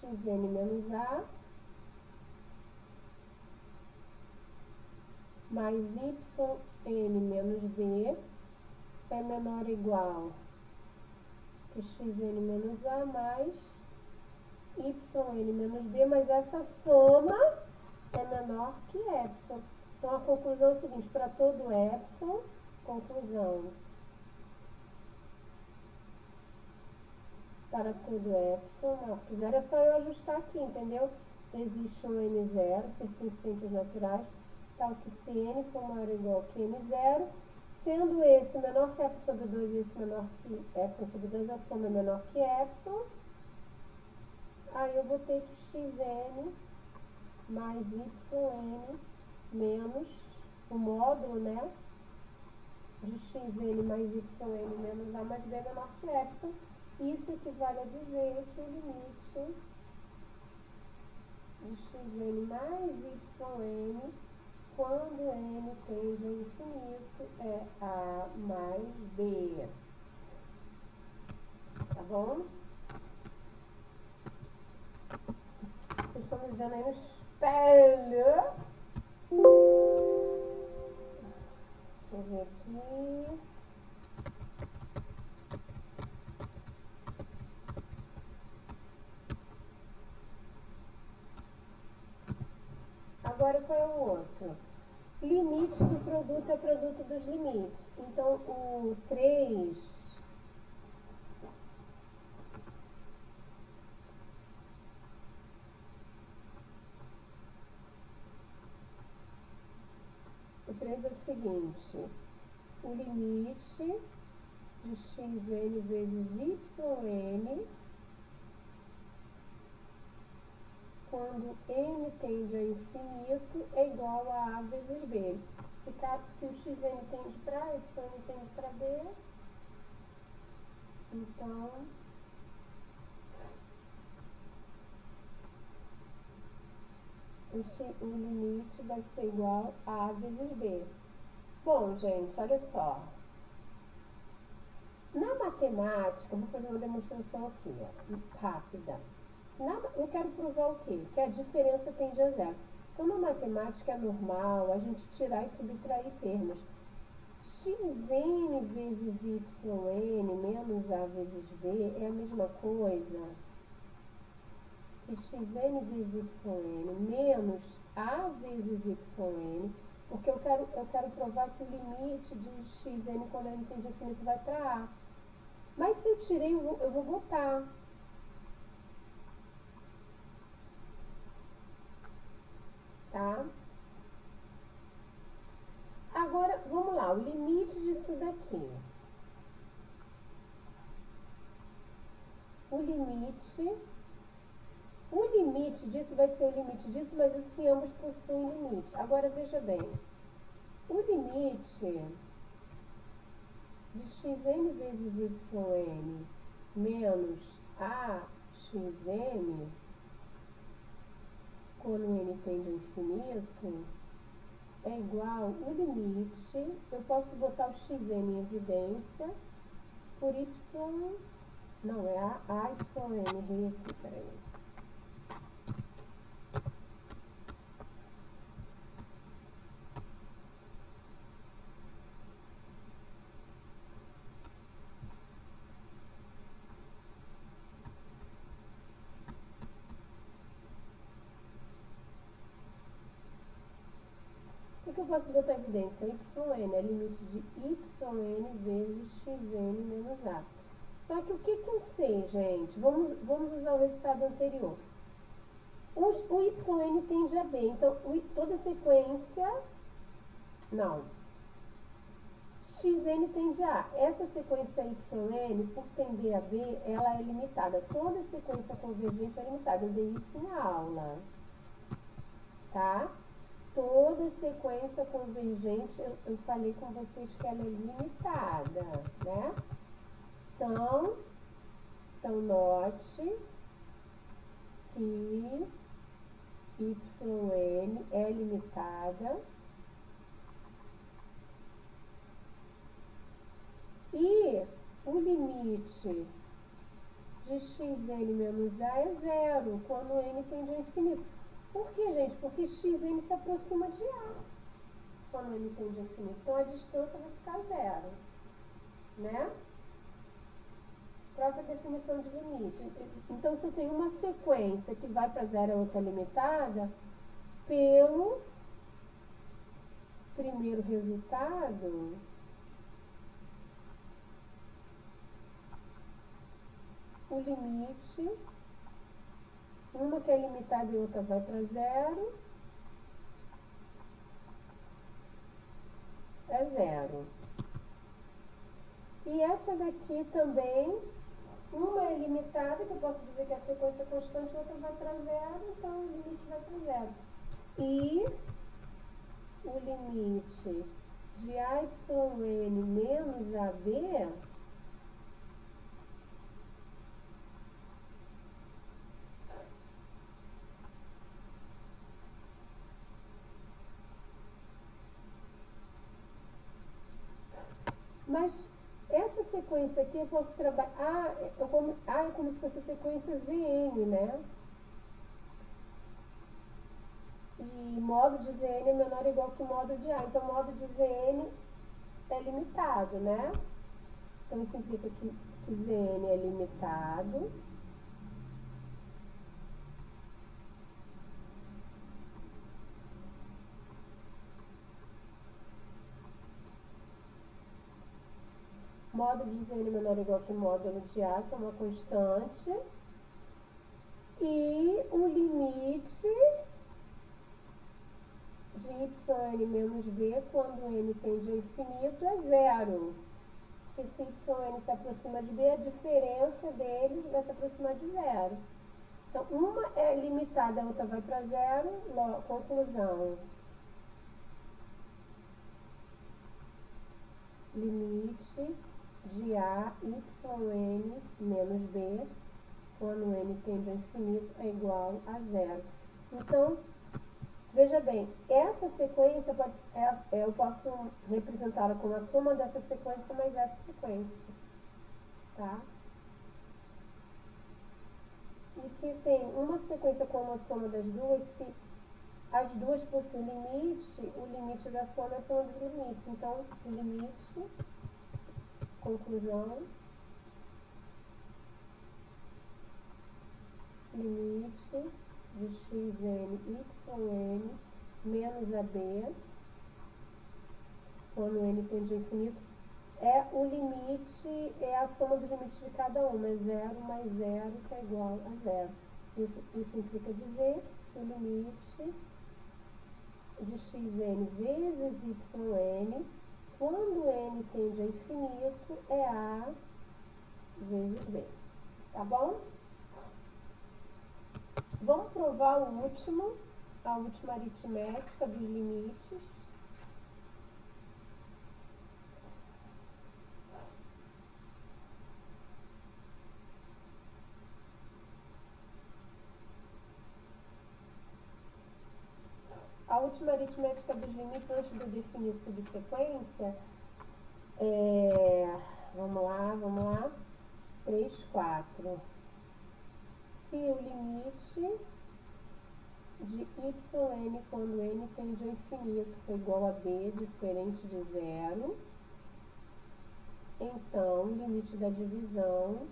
Xn menos A mais yn menos b é menor ou igual que xn menos A mais yn menos b, mas essa soma é menor que epsilon. Então, a conclusão é a seguinte, para todo epsilon, conclusão, para todo epsilon maior que zero, é só eu ajustar aqui, entendeu? Existe um N0 pertencente aos naturais, tal que se n for maior ou igual que N0, sendo esse menor que epsilon sobre 2 e esse menor que epsilon sobre 2, a soma é menor que epsilon, aí eu vou ter que xn mais yn menos o módulo, né, de xn mais yn menos A mais B é menor que epsilon. Isso equivale a dizer que o limite de xn mais yn, quando n tende a infinito, é A mais B. Tá bom? Vocês estão me vendo aí no espelho? Deixa eu ver aqui. Agora, qual é o outro? Limite do produto é produto dos limites. Então, o 3... O 3 é o seguinte, o limite de xn vezes yn, quando n tende a infinito, é igual a A vezes B. Se o xn tende para A, y tende para B, então o limite vai ser igual a A vezes B. Bom, gente, olha só. Na matemática, eu vou fazer uma demonstração aqui, ó, rápida. Eu quero provar o quê? Que a diferença tende a zero. Então, na matemática é normal a gente tirar e subtrair termos. Xn vezes yn menos a vezes b é a mesma coisa que xn vezes yn menos a vezes yn, porque eu quero provar que o limite de xn quando n tende a infinito vai para a. Mas se eu tirei, eu vou botar. Tá? Agora, vamos lá, o limite disso daqui. O limite disso vai ser o limite disso, mas assim ambos possuem limite. Agora, veja bem, o limite de xn vezes yn menos axn, quando n tende ao infinito, é igual o limite, eu posso botar o xn em evidência, por y, não, é a yn, errei aqui, peraí. O que eu posso botar em evidência? Yn é limite de yn vezes xn menos a. Só que o que eu sei, gente? Vamos usar o resultado anterior. O yn tende a b, então toda sequência... Não. Xn tende a A. Essa sequência yn, por tender a B, ela é limitada. Toda sequência convergente é limitada. Eu dei isso em aula. Tá? Toda sequência convergente, eu falei com vocês que ela é limitada, né? Então note que yn é limitada e o limite de xn menos a é zero, quando n tende ao infinito. Por quê, gente? Porque xn se aproxima de a quando n tende ao infinito. Então, a distância vai ficar zero, né? Própria definição de limite. Então, se eu tenho uma sequência que vai para zero e a outra limitada, pelo primeiro resultado, o limite, uma que é limitada e outra vai para zero, é zero. E essa daqui também, uma é limitada, que eu posso dizer que a sequência é constante, a outra vai para zero, então o limite vai para zero. E o limite de AYN menos AB mas essa sequência aqui eu posso trabalhar, é como se fosse a sequência Zn, né? E modo de Zn é menor ou igual que modo de A. Então, modo de Zn é limitado, né? Então, isso implica que Zn é limitado. Modo de Zn menor ou igual que módulo de A, que é uma constante. E o limite de yn menos b, quando n tende ao infinito, é zero. Porque se yn se aproxima de b, a diferença deles vai se aproximar de zero. Então, uma é limitada, a outra vai para zero. Conclusão. Limite de a yn menos b, quando n tende ao infinito, é igual a zero. Então, Veja bem, essa sequência eu posso representá-la como a soma dessa sequência mais essa sequência, tá? E se tem uma sequência como a soma das duas, se as duas possuem limite, o limite da soma é a soma dos limites. Então, limite, conclusão, limite de xn, yn, menos AB, quando n tende a infinito, é o limite, é a soma dos limites de cada uma, é 0 mais 0, que é igual a 0. Isso implica dizer que o limite de xn vezes yn, quando n tende a infinito, é a vezes b. Tá bom? Vamos provar a última aritmética dos limites. A última aritmética dos limites, antes de eu definir subsequência, vamos lá, 3, 4. Se o limite de yn quando n tende ao infinito for igual a b diferente de 0, então o limite da divisão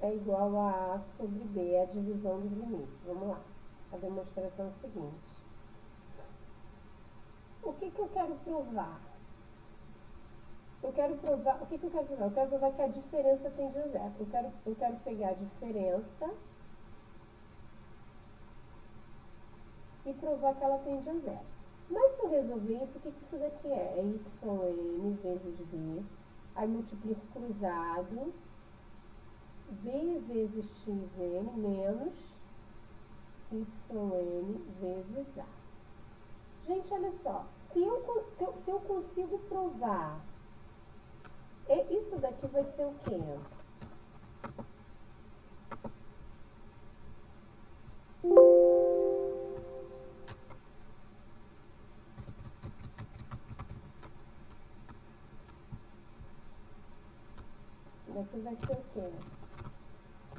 é igual a A sobre B, é a divisão dos limites. Vamos lá. A demonstração é a seguinte. O que eu quero provar? O que eu quero provar? Eu quero provar que a diferença tende a 0. Eu quero pegar a diferença e provar que ela tende a 0. Mas se eu resolver isso, o que isso daqui é? É yn vezes b, aí multiplico cruzado, b vezes xn menos yn vezes a. Gente, olha só, se eu consigo provar, isso daqui vai ser o quê? Daqui vai ser o quê?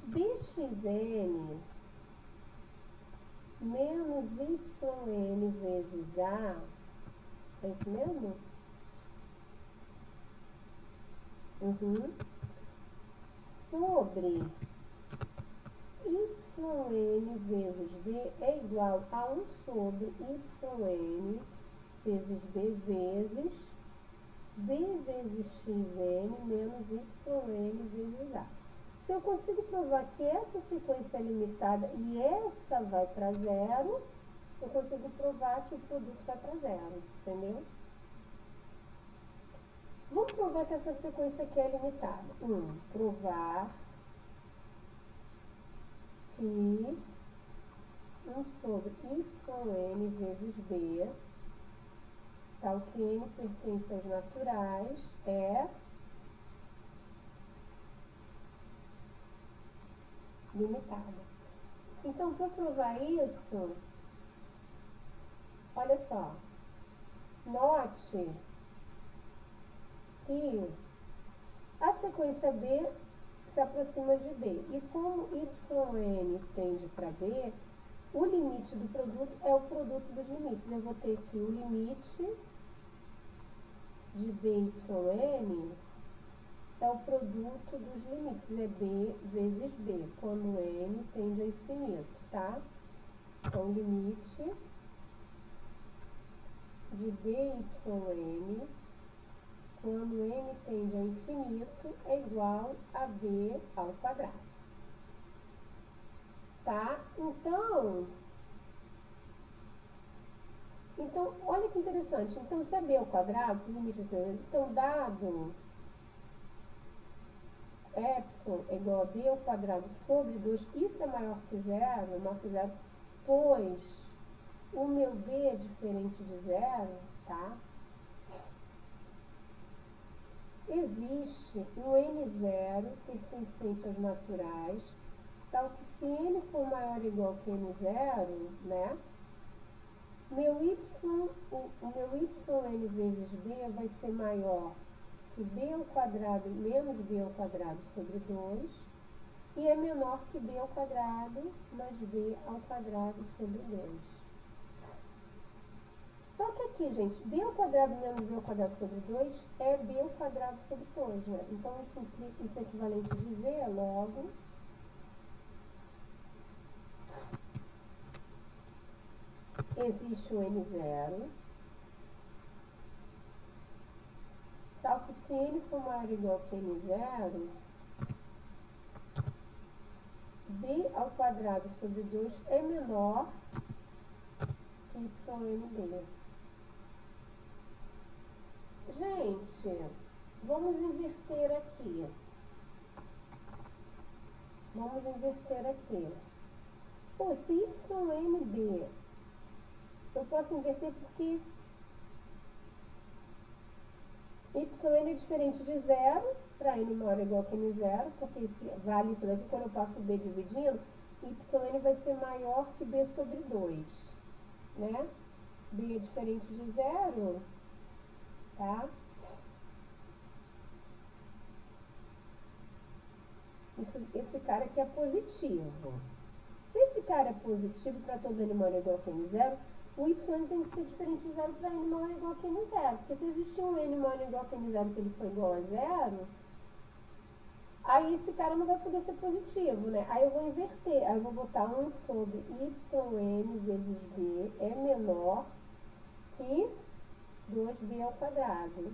Bxn menos yn vezes a, é isso mesmo? Sobre yn vezes b é igual a 1 sobre yn vezes b vezes b vezes xn menos yn vezes a. Se eu consigo provar que essa sequência é limitada e essa vai para 0, eu consigo provar que o produto vai para 0, entendeu? Vamos provar que essa sequência aqui é limitada. Provar que 1 sobre yn vezes b, tal que n pertence aos naturais, é limitada. Então, para provar isso, olha só, note que a sequência b se aproxima de b. E como yn tende para b, o limite do produto é o produto dos limites. Eu vou ter aqui o limite de byn é o produto dos limites, é b vezes b, quando n tende a infinito, tá? Então, o limite de byn quando n tende a infinito é igual a b ao quadrado. Tá? Então, olha que interessante. Então, se é b ao quadrado, se limite assim, então, dado epsilon é igual a b ao quadrado sobre 2, isso é maior que 0, pois o meu b é diferente de 0, tá? existe um N0 pertencente aos naturais, tal que se N for maior ou igual que N0, né, o meu yn vezes b vai ser maior que b ao quadrado menos b ao quadrado sobre 2 e é menor que b ao quadrado mais b ao quadrado sobre 2. Só que aqui, gente, b ao quadrado menos b ao quadrado sobre 2 é b ao quadrado sobre 2, né? Então, isso é equivalente a dizer, logo, existe um N0, tal que se N for maior ou igual que N0, b ao quadrado sobre 2 é menor que YNB. Gente, vamos inverter aqui. Pô, se YNB, eu posso inverter porque YN é diferente de 0 para N maior ou igual que N0, porque vale isso daqui, quando eu passo B dividindo, YN vai ser maior que B sobre 2, né? B é diferente de 0, tá? Esse cara aqui é positivo. Se esse cara é positivo para todo N maior ou igual que N0, o y tem que ser diferente de 0 para N maior ou igual que N0. Porque se existir um N maior ou igual que N0 que ele for igual a 0, aí esse cara não vai poder ser positivo, né? Aí eu vou inverter. Aí eu vou botar 1 sobre yn vezes b é menor que 2b ao quadrado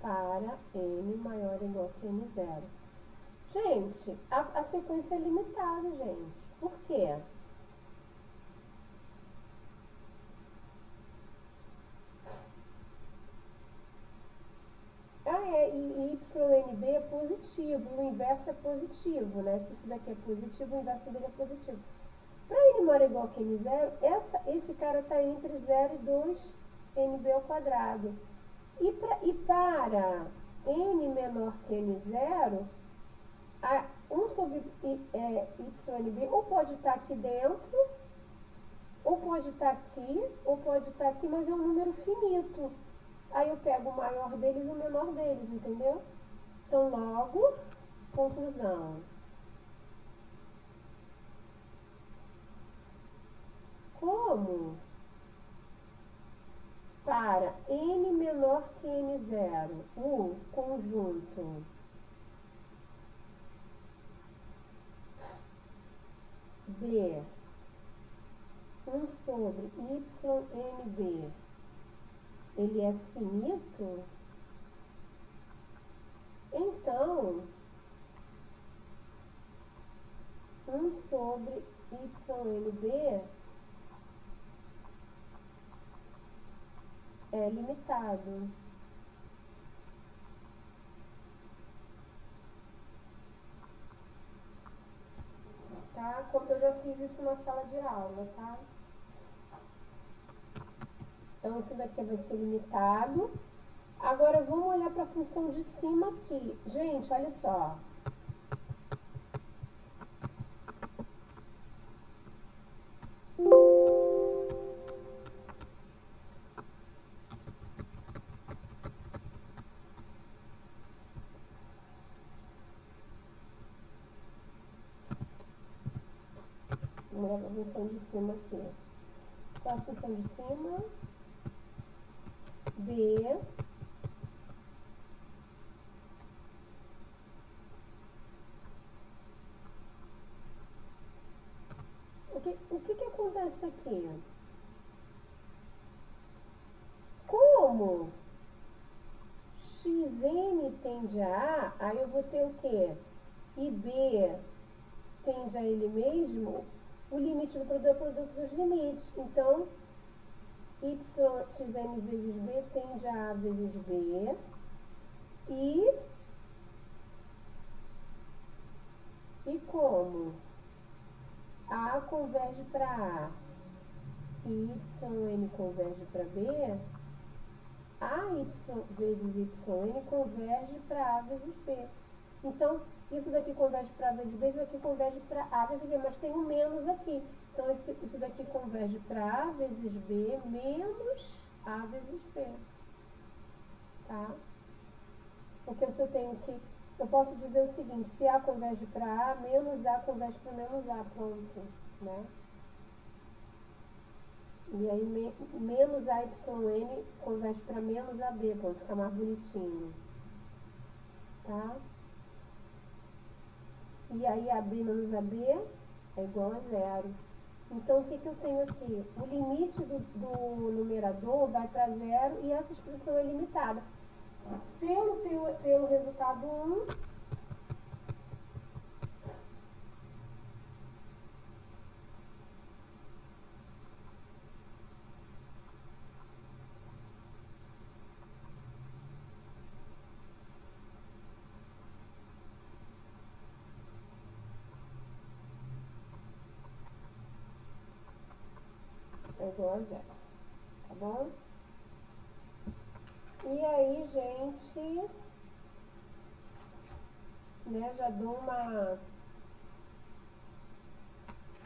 para n maior ou igual que N0. Gente, a sequência é limitada, gente. Por quê? E YNB é positivo, o inverso é positivo, né? Se isso daqui é positivo, o inverso dele é positivo. Para N maior ou igual que N0, esse cara está entre 0 e 2 NB ao quadrado. E para N menor que N0, 1 sobre YNB ou pode estar aqui dentro, ou pode estar aqui, mas é um número finito. Aí eu pego o maior deles e o menor deles, entendeu? Então, logo, conclusão. Como para N menor que N0, o conjunto B 1 sobre YNB, ele é finito, então 1 sobre YNB é limitado. Tá? Como eu já fiz isso na sala de aula, tá? Então, isso daqui vai ser limitado. Agora, vamos olhar para a função de cima aqui. Gente, olha só. Vamos olhar para a função de cima aqui. Qual a função de cima? B. O que acontece aqui? Como xn tende a A, aí eu vou ter o quê? E B tende a ele mesmo, o limite do produto é o produto dos limites. Então, xn vezes B tende a A vezes B. E como A converge para A e YN converge para B, AY vezes YN converge para A vezes B. Então, isso daqui converge para A vezes B, isso daqui converge para A vezes B, mas tem um menos aqui. Então, isso daqui converge para A vezes B menos A vezes B. Tá? Porque você tem que... Eu posso dizer o seguinte, se A converge para A, menos A converge para menos A, pronto, né? E aí, menos AYN converge para menos AB, pronto, fica mais bonitinho. Tá? E aí, AB menos AB é igual a zero. Então, o que eu tenho aqui? O limite do numerador vai para zero e essa expressão é limitada. Pelo resultado 1, é igual a zero. Tá bom? E aí, gente, né, já dou uma...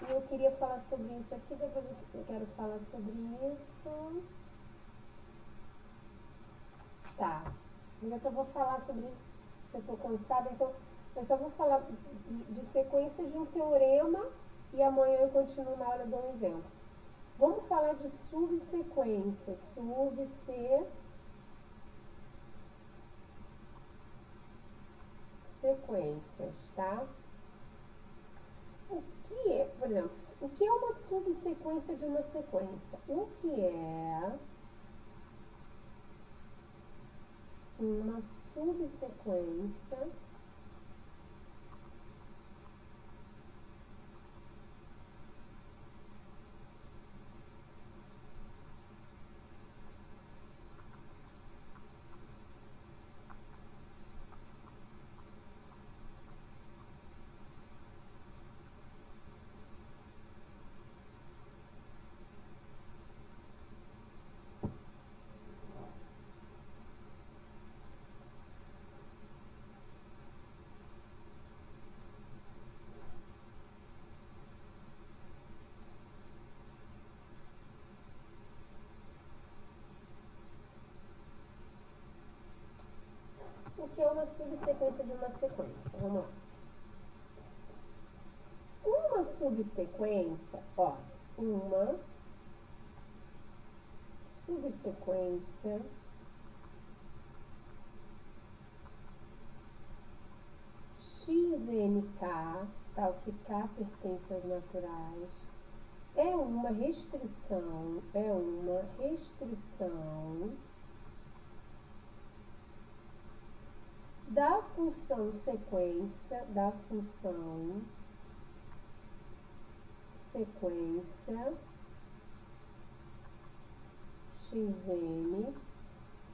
E eu queria falar sobre isso aqui, depois eu quero falar sobre isso. Tá. Já que eu vou falar sobre isso, eu estou cansada, então eu só vou falar de sequências de um teorema e amanhã eu continuo na aula, eu dou um exemplo. Vamos falar de subsequências. Sequências, tá? O que é, por exemplo, o que é uma subsequência de uma sequência? O que é uma subsequência o que é uma subsequência de uma sequência? Vamos lá. Uma subsequência, ó, uma subsequência XNK, tal que K pertence aos naturais, é uma restrição da função sequência xn,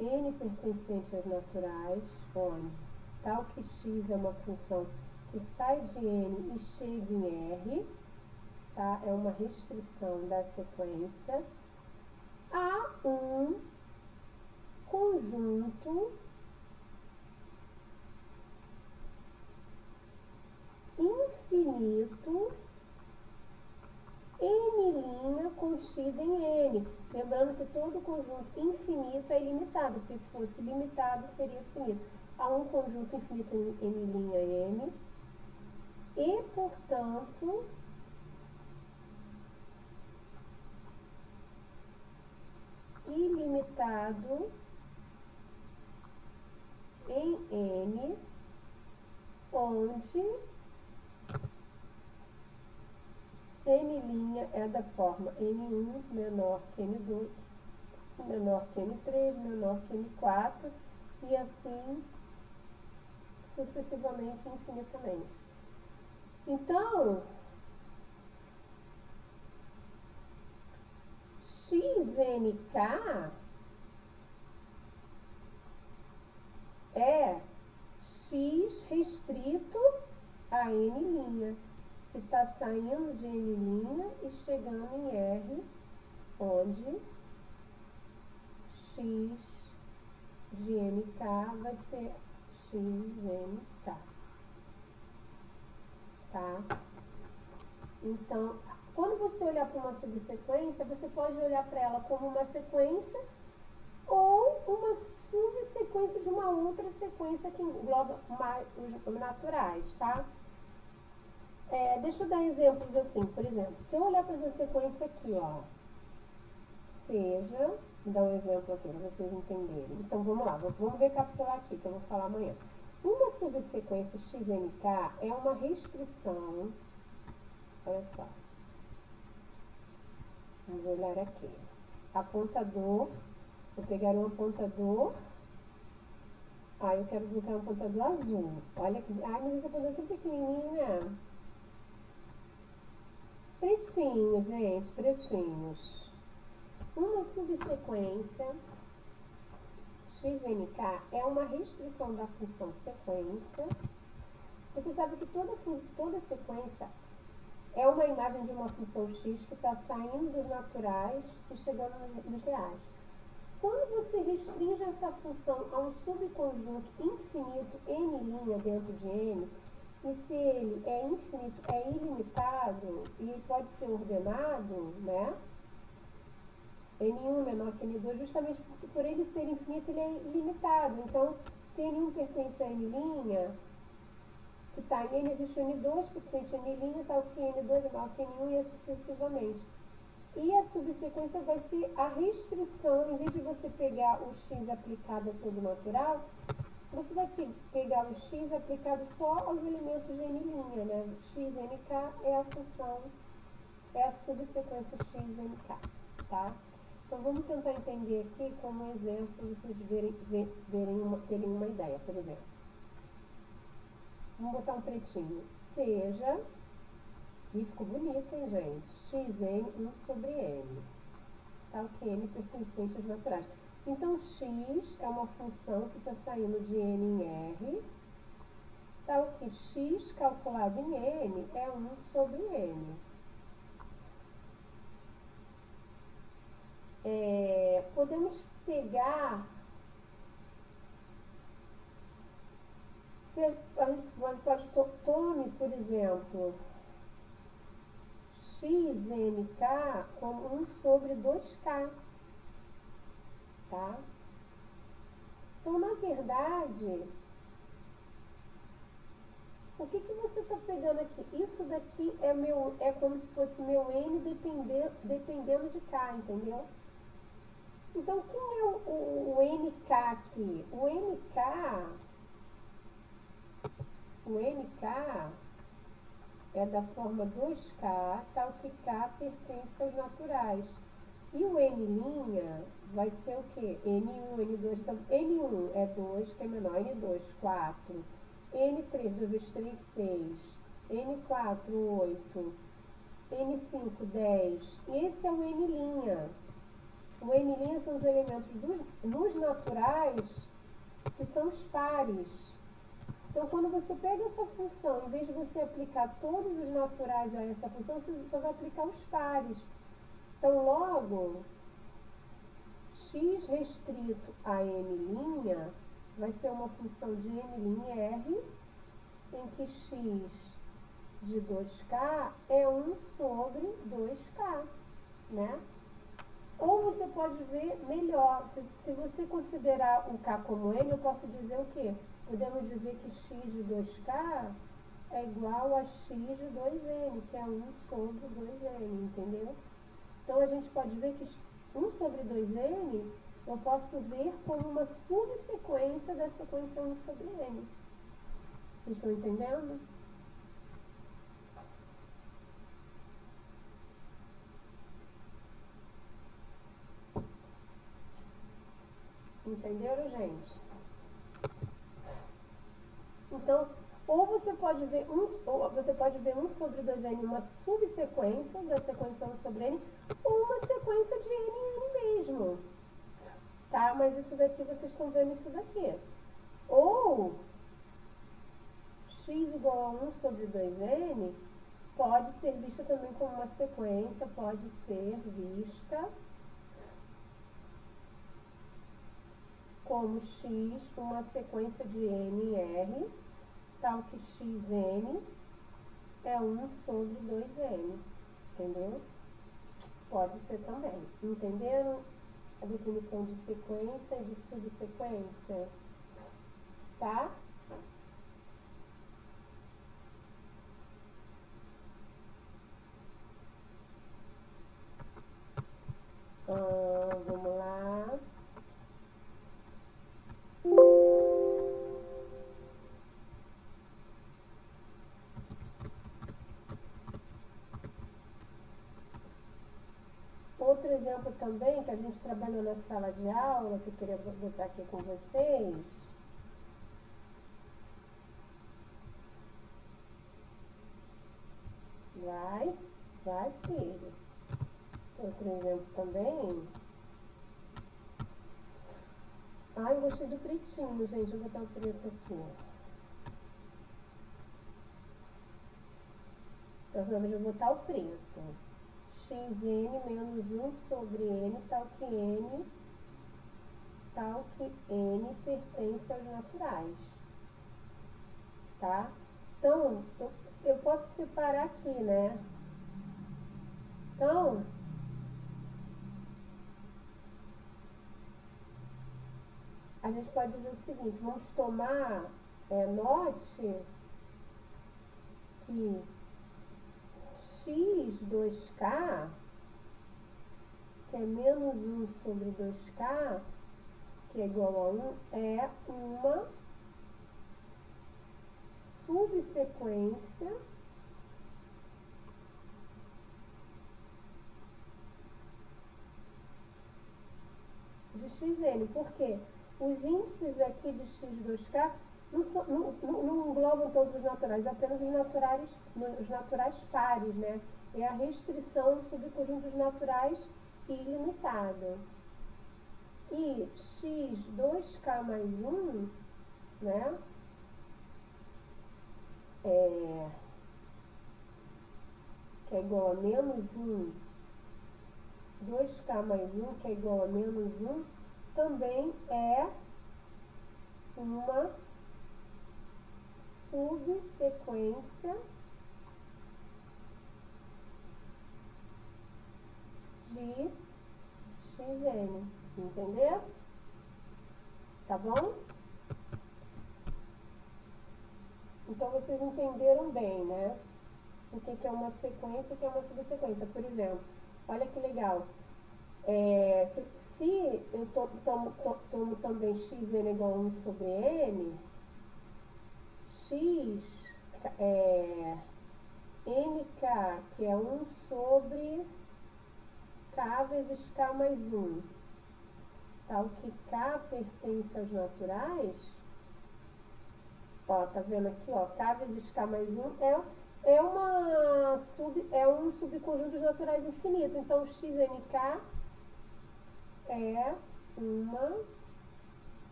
n pertencente aos naturais, onde tal que x é uma função que sai de n e chega em R, tá? É uma restrição da sequência a um conjunto infinito N' contida em N. Lembrando que todo conjunto infinito é ilimitado, porque se fosse limitado seria finito. Há um conjunto infinito em N e, portanto, ilimitado em N, onde N' é da forma N1 menor que N2, menor que N3, menor que N4, e assim sucessivamente, infinitamente. Então, XNK é X restrito a N', que está saindo de N' e chegando em R, onde X de nk vai ser xnk, tá? Então, quando você olhar para uma subsequência, você pode olhar para ela como uma sequência ou uma subsequência de uma outra sequência que engloba mais os naturais, tá? Deixa eu dar exemplos assim, por exemplo, se eu olhar para essa sequência aqui, ó, seja, vou dar um exemplo aqui para vocês entenderem. Então, vamos lá, vamos recapitular aqui, que eu vou falar amanhã. Uma subsequência xnk é uma restrição, olha só, vamos olhar aqui, apontador, vou pegar um apontador, eu quero colocar um apontador azul, olha aqui, mas esse apontador é tão pequenininho, né? Pretinhos, gente, pretinhos. Uma subsequência xnk é uma restrição da função sequência. Você sabe que toda sequência é uma imagem de uma função x que está saindo dos naturais e chegando nos reais. Quando você restringe essa função a um subconjunto infinito n' dentro de n, e se ele é infinito, é ilimitado e pode ser ordenado, né? N1 menor que N2, justamente porque por ele ser infinito, ele é ilimitado. Então, se N1 pertence a N', que está em N existe o N2, pertence a N', tal que N2 é maior que N1 e assim sucessivamente. E a subsequência vai ser a restrição, em vez de você pegar o x aplicado a todo natural, você vai pegar o x aplicado só aos elementos de N', né? Xnk é a função, é a subsequência xnk, tá? Então, vamos tentar entender aqui como um exemplo, para vocês terem uma ideia. Por exemplo, vamos botar um pretinho. Seja, e ficou bonito, hein, gente? Xn 1 sobre n, tal que n pertencente aos naturais. Então, x é uma função que está saindo de n em r, tal que x calculado em n é 1 sobre n. Podemos pegar, se a gente pode tome, por exemplo, xnk como 1 sobre 2k, tá? Então, na verdade, o que você está pegando aqui? Isso daqui é como se fosse meu n dependendo de k, entendeu? Então, quem é o nk aqui? O nk é da forma 2k, tal que k pertence aos naturais. E o n' vai ser o quê? N1, N2, então N1 é 2, que é menor, N2, 4, N3, 2 vezes 3, 6, N4, 8, N5, 10, e esse é o n'. O n' são os elementos nos naturais, que são os pares. Então, quando você pega essa função, em vez de você aplicar todos os naturais a essa função, você só vai aplicar os pares. Então, logo, x restrito a n' vai ser uma função de n'(r), em que x de 2k é 1 sobre 2k, né? Ou você pode ver melhor, se você considerar o k como n, eu posso dizer o quê? Podemos dizer que x de 2k é igual a x de 2n, que é 1 sobre 2n, entendeu? Então, a gente pode ver que 1 sobre 2n eu posso ver como uma subsequência da sequência 1 sobre n. Vocês estão entendendo? Entenderam, gente? Então, ou você pode ver 1 sobre 2n uma subsequência da sequência 1 sobre n, ou uma sequência de n em n mesmo. Tá? Mas isso daqui, vocês estão vendo isso daqui. Ou x igual a 1 sobre 2n pode ser vista também como uma sequência, pode ser vista como x uma sequência de n e r, tal que xn é 1 sobre 2n, entendeu? Pode ser também. Entenderam a definição de sequência e de subsequência? Tá? Vamos lá. Outro exemplo também que a gente trabalhou na sala de aula, que eu queria botar aqui com vocês. Vai, filho. Outro exemplo também. Ai, eu gostei do pretinho, gente. Eu vou botar o preto aqui. Então, eu vou botar o preto. Xn menos 1 sobre n, tal que n pertence aos naturais. Tá? Então, eu posso separar aqui, né? Então, a gente pode dizer o seguinte, vamos tomar, note que x2k, que é menos 1 sobre 2k, que é igual a 1, é uma subsequência de xn. Por quê? Os índices aqui de x2k não englobam todos os naturais, apenas os naturais pares, né? É a restrição do subconjuntos naturais ilimitado. E x2k mais 1, né? Que é igual a menos 1, 2k mais 1, que é igual a menos 1, também é uma subsequência de xn, entendeu? Tá bom? Então, vocês entenderam bem, né? O que é uma sequência e o que é uma subsequência. Por exemplo, olha que legal. Se eu tomo também xn igual a 1 sobre n, x, nk, que é 1 sobre k vezes k mais 1, tal que k pertence aos naturais, ó, tá vendo aqui, ó, k vezes k mais 1 é um subconjunto dos naturais infinito. Então, xnk é uma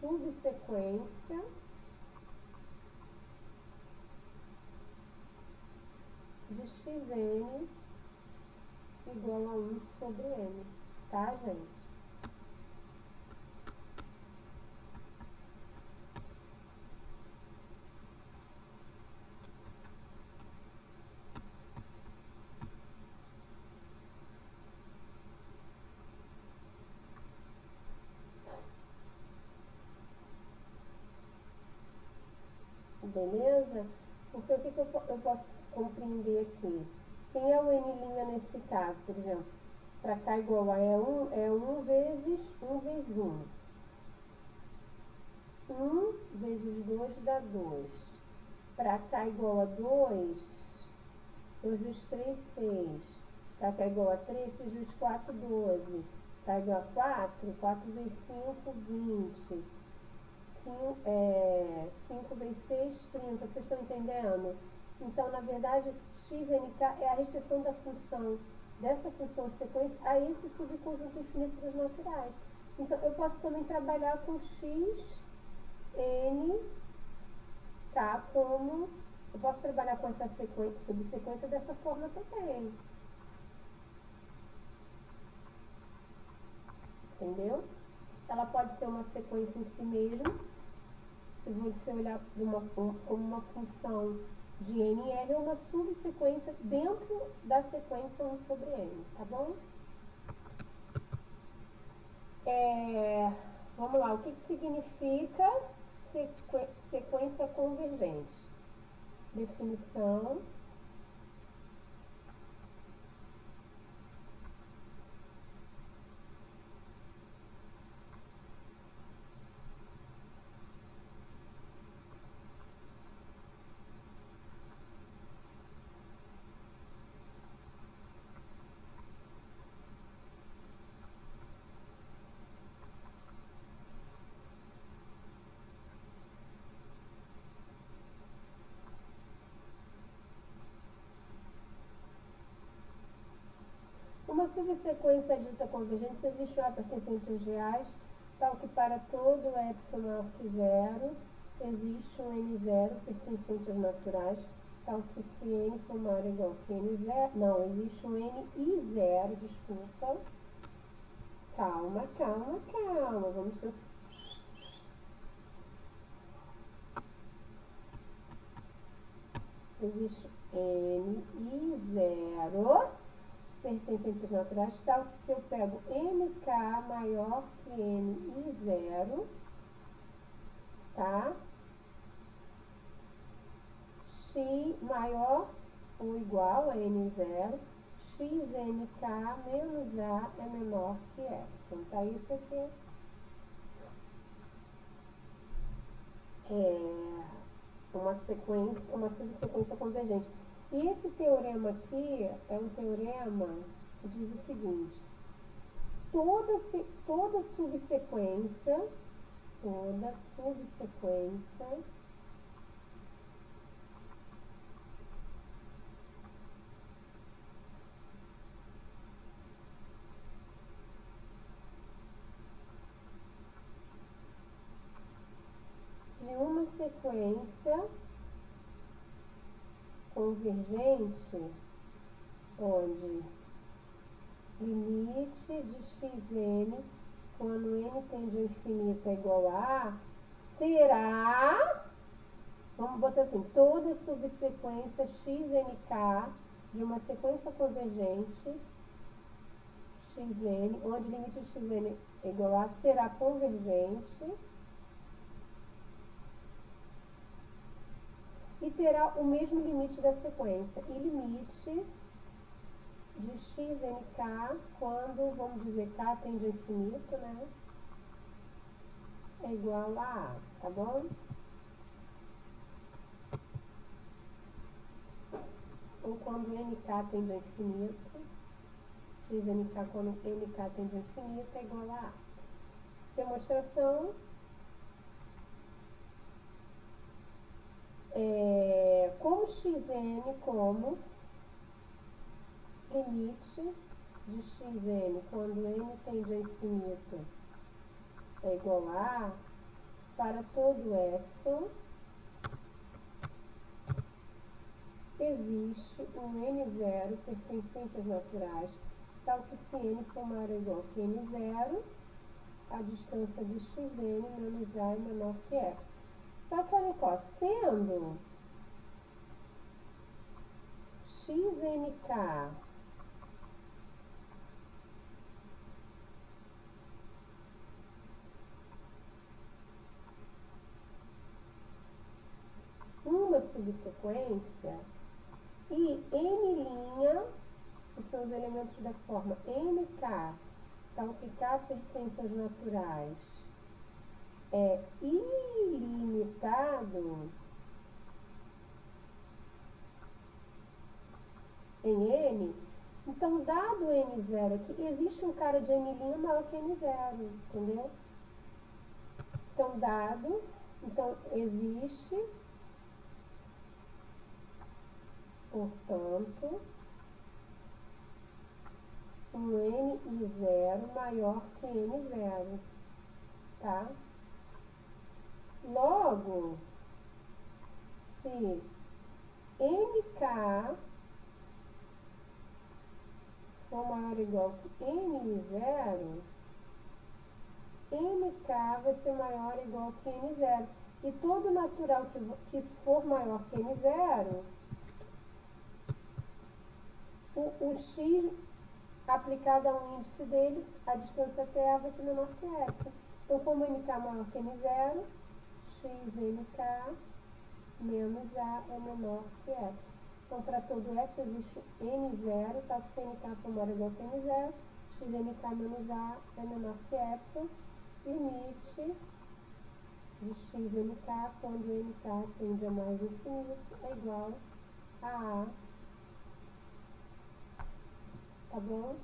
subsequência de xn igual a 1 sobre n, tá, gente? Beleza? Porque o que eu posso compreender aqui? Quem é o n' nesse caso, por exemplo? Para k igual a 1, é 1 vezes 1 vezes 1. 1 vezes 2 dá 2. Para k igual a 2, 2 vezes 3, 6. Para k igual a 3, 3 vezes 4, 12. K igual a 4, 4 vezes 5, 20. 5 vezes 6, 30. Vocês estão entendendo? Então, na verdade, xnk é a restrição dessa função sequência a esse subconjunto infinito dos naturais. Então, eu posso também trabalhar com x, n, k como... Eu posso trabalhar com essa subsequência dessa forma também. Entendeu? ela pode ser uma sequência em si mesma, se você olhar como uma função de NR, ou uma subsequência dentro da sequência 1 sobre N, tá bom? Vamos lá, o que significa sequência convergente? Definição. Uma subsequência dita convergente se existe um A pertencente aos reais, tal que para todo epsilon maior que zero, existe um N0 pertencente aos naturais, tal que se N for maior ou igual que N0, não, existe um NI0, desculpa. Calma, vamos ter... Existe NI0 pertencente aos naturais, tal que se eu pego NK maior que NI0, tá? X maior ou igual a N0, XNK menos A é menor que epsilon, tá? Isso aqui é uma subsequência convergente. E esse teorema aqui é um teorema que diz o seguinte: toda subsequência de uma sequência convergente onde limite de xn quando n tende ao infinito é igual a A, será, vamos botar assim, toda subsequência xnk de uma sequência convergente xn, onde o limite de xn é igual a será convergente e terá o mesmo limite da sequência. E limite de xnk quando, vamos dizer, k tende ao infinito, né? É igual a A, tá bom? Ou quando nk tende ao infinito, xnk quando nk tende ao infinito é igual a A. Demonstração. Com xn como limite de xn quando n tende ao infinito é igual a A, para todo epsilon existe um N0 pertencente aos naturais, tal que se n for maior ou igual que N0, a distância de xn menos A é menor que epsilon. Só que olha só, sendo xnk uma subsequência e n', que são os elementos da forma nk, tal que k pertence aos naturais, é ilimitado em n, então, dado n0 aqui, existe um cara de n' maior que n0, entendeu? Então, existe, portanto, um N0 maior que N0, tá? Logo, se NK for maior ou igual que N0, NK vai ser maior ou igual que N0. E todo natural que for maior que N0, o X aplicado ao índice dele, a distância até A vai ser menor que epsilon. Então, como NK é maior que N0, XNK menos A é menor que epsilon. Então, para todo epsilon existe N0, tal que se NK for maior ou igual que N0, XNK menos A é menor que epsilon. Limite de XNK quando NK tende a mais infinito é igual a A. Tá bom?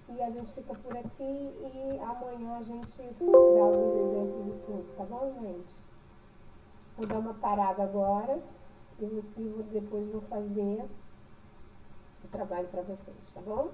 E a gente fica por aqui e amanhã a gente dá alguns exemplos e tudo, tá bom, gente? Vou dar uma parada agora e depois vou fazer o trabalho para vocês, tá bom?